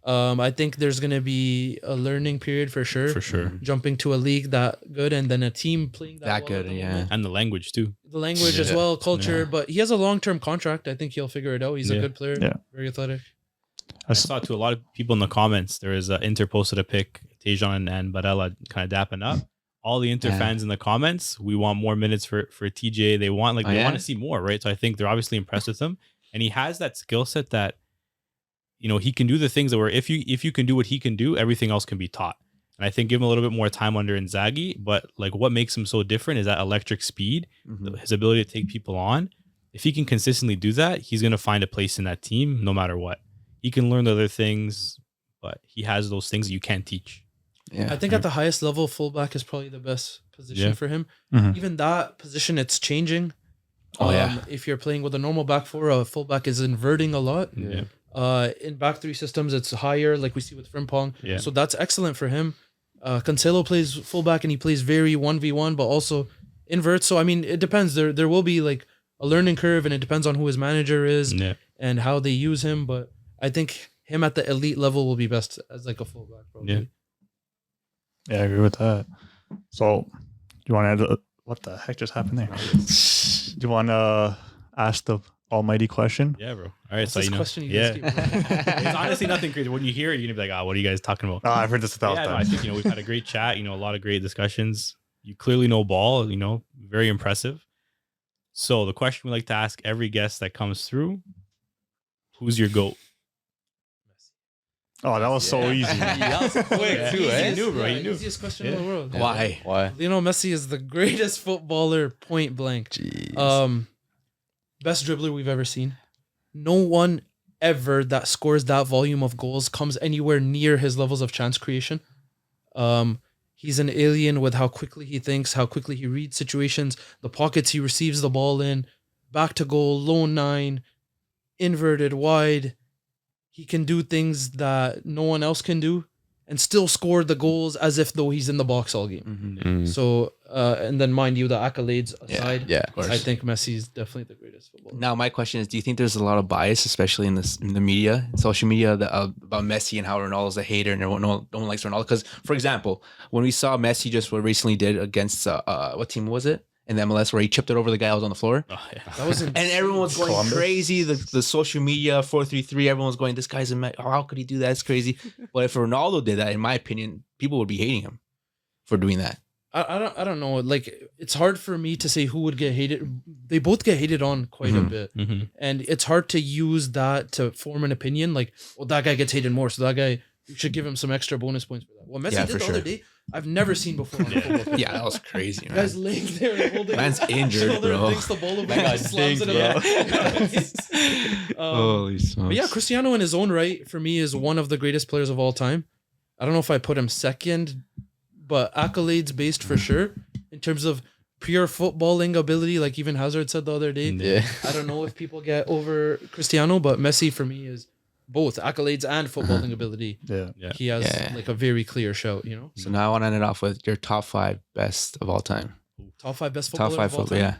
I think there's gonna be a learning period for sure. For sure. Jumping to a league that good and then a team playing that, That well good, at the yeah. moment. And the language too. The language as Yeah. well, culture, Yeah. but he has a long-term contract. I think he'll figure it out. He's a Yeah. good player. Yeah. Very athletic. I saw to a lot of people in the comments, there was Inter posted a pic, Tejan and Barella kind of dapping up. All the Inter Yeah. fans in the comments, we want more minutes for TJ. They want Oh, they yeah? want to see more, right? So I think they're obviously impressed with him, and he has that skill set that he can do the things that were if you can do what he can do, everything else can be taught. And I think give him a little bit more time under Inzaghi, but like what makes him so different is that electric speed, Mhm. his ability to take people on. If he can consistently do that, he's going to find a place in that team no matter what. He can learn the other things, but he has those things that you can't teach. Yeah. I think at the highest level, fullback is probably the best position Yeah. for him. Mhm. Even that position, it's changing. Oh, yeah. If you're playing with a normal back four, a fullback is inverting a lot. Yeah. In back three systems, it's higher, like we see with Frimpong. Yeah. So that's excellent for him. Cancelo plays fullback and he plays very 1v1, but also invert. So I mean, it depends. There will be like a learning curve, and it depends on who his manager is Yeah. and how they use him. But I think him at the elite level will be best as like a fullback. Probably. Yeah. Yeah, I agree with that. So, you want to add? What the heck just happened there? Do you want to ask the almighty question? Yeah, bro. All right, What's so this you know, question you yeah. guys keep It's honestly nothing crazy. When you hear it, you're gonna be like, "Oh, what are you guys talking about?" Oh, I've heard this 1,000 Yeah, no, I times. think we've had a great chat. A lot of great discussions. You clearly know ball. Very impressive. So the question we like to ask every guest that comes through: who's your goat? Oh, that was so easy. That was quick Yeah. too, He eh? knew, bro. He Yeah, knew. easiest question in the world. Why? Why? Lionel Messi is the greatest footballer, point blank. Jeez. Best dribbler we've ever seen. No one ever that scores that volume of goals comes anywhere near his levels of chance creation. He's an alien with how quickly he thinks, how quickly he reads situations, the pockets he receives the ball in, back to goal, lone nine, inverted, wide. He can do things that no one else can do and still score the goals as if though he's in the box all game. Mm. So, and then mind you, the accolades aside, Yeah. course. I think Messi is definitely the greatest footballer. Now, my question is: do you think there's a lot of bias, especially in the media, social media, about Messi and how Ronaldo's a hater and everyone no one likes Ronaldo? Because, for example, when we saw Messi just what recently did against what team was it in the MLS where he chipped it over the guy who was on the floor, Oh, yeah. That was and everyone was going Columbus? crazy. The social media 433, everyone was going, "This guy's how could he do that? It's crazy." But if Ronaldo did that, in my opinion, people would be hating him for doing that. I don't know. Like, it's hard for me to say who would get hated. They both get hated on quite a Mhm. bit. Mm-hmm. And it's hard to use that to form an opinion. Like, well, that guy gets hated more, so that guy, you should give him some extra bonus points for that. What Messi Yeah, did for the sure. other day, I've never seen before on a football pitch. Yeah, that was crazy, The man. guy's laying there and holding Man's his injured, shoulder, bro. thinks the ball over That and guy's slams it dinged, in. Holy smokes! But yeah, Cristiano in his own right, for me, is one of the greatest players of all time. I don't know if I put him second, but accolades based for sure. In terms of pure footballing ability, like even Hazard said the other day, Yeah. I don't know if people get over Cristiano, but Messi for me is both accolades and footballing ability. Yeah. Yeah. He has Yeah. like a very clear shout, So now I want to end it off with your top 5 best of all time. Top 5 best Top footballer 5 of all football, time.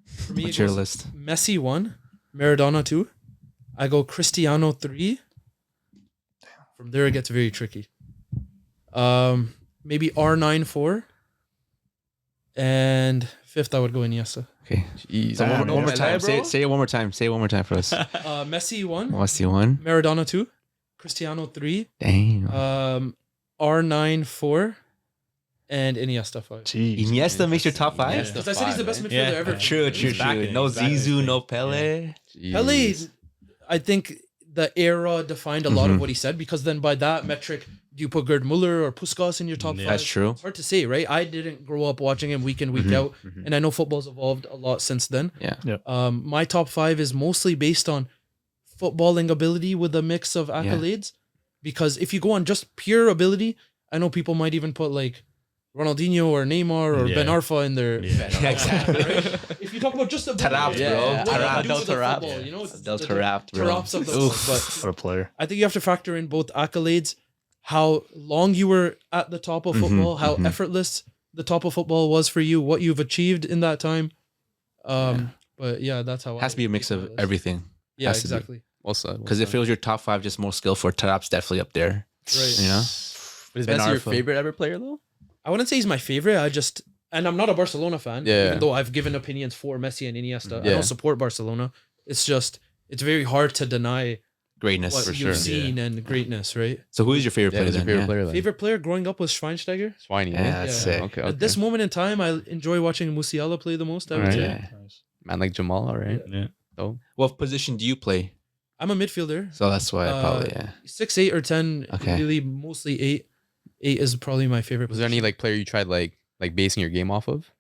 yeah. For me, What's it your goes list? Messi 1, Maradona 2. I go Cristiano 3. From there it gets very tricky. Maybe R9 4. And 5th I would go Iniesta. Okay. Jeez. So one more Pelé, time. bro? Say it one more time. Say it one more time for us. Messi 1, What's the one? Maradona 2, Cristiano 3, Dang. R9 4, and Iniesta 5. Jeez. Iniesta makes your top 5? Iniesta. Because I said he's the best midfielder Yeah. ever. True. He's back in- No he's back in his Zizou, thing. no Pele. Jeez. Pele, I think the era defined a lot Mhm. of what he said, because then by that metric, do you put Gerd Muller or Puskas in your top Yeah. 5? That's true. It's hard to say, right? I didn't grow up watching him week in, week Mhm. out, and I know football's evolved a lot since then. Yeah. My top 5 is mostly based on footballing ability with a mix of accolades, because if you go on just pure ability, I know people might even put like Ronaldinho or Neymar or Yeah. Ben Arfa in their. Yeah. Exactly. Right? If you talk about just ability, Tarab, Yeah, bro. yeah. what Tarab. you do Del with the Tarab. football, you know, it's Del the Tarab, bro. Taraps of the Oof. but What a player. I think you have to factor in both accolades, how long you were at the top of Mhm, football, how mhm. effortless the top of football was for you, what you've achieved in that time. But yeah, that's how Has to be a mix of everything. Yeah, has to be. exactly. Well said. Because if it was your top 5, just more skillful, Tarap's definitely up there. Right. You know? But is Ben Messi your Arfa. favorite ever player though? I wouldn't say he's my favorite. And I'm not a Barcelona fan, Yeah. even though I've given opinions for Messi and Iniesta. I Yeah. don't support Barcelona. It's just, it's very hard to deny Greatness what for you've sure. seen and greatness, right? So who is your favorite Yeah, player who's your then? favorite Yeah. player then? Favorite player growing up was Schweinsteiger. Swiney. Yeah, Yeah. that's Yeah. sick. Okay. At this moment in time, I enjoy watching Musiala play the most, I would Right. say. Yeah. Man like Jamal, all right. Yeah. So What position do you play? I'm a midfielder. So that's why I Uh, probably, yeah. 6'8" or 10, Okay. really mostly 8. 8 is probably my favorite. was there any position. like player you tried like basing your game off of?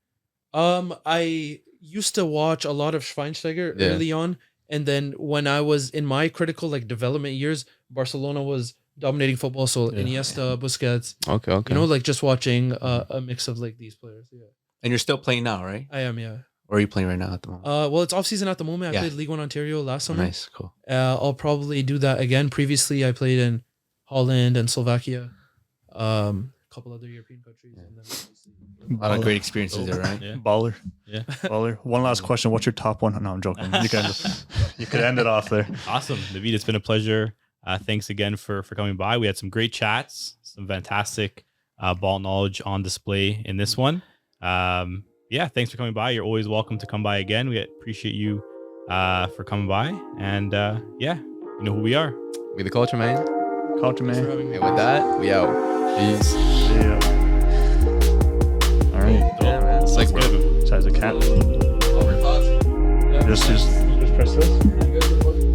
I used to watch a lot of Schweinsteiger Yeah. early on, and then when I was in my critical like development years, Barcelona was dominating football. So Yeah. Iniesta, Busquets, Okay, okay. you know, like just watching a mix of like these players. Yeah, And you're still playing now, right? I am. Yeah. Or are you playing right now at the moment? Well, it's off season at the moment. I Yeah. played League One Ontario last summer. Nice, cool. I'll probably do that again. Previously, I played in Holland and Slovakia. couple other European countries. And then obviously, A lot of great experiences there, right? Yeah. Baller. Yeah. Baller. One last question. What's your top one? No, I'm joking. You could end it off there. Awesome. Navid, it's been a pleasure. Thanks again for coming by. We had some great chats, some fantastic ball knowledge on display in this one. Yeah, thanks for coming by. You're always welcome to come by again. We appreciate you for coming by. And yeah, you know who we are. We the culture, man. Culture, thanks for man. having me. And with that, we out. Peace. Yeah. All right. Yeah, man. It's like, Let's bro. go. Size of cat. Yeah. Just press this. You guys are fucking-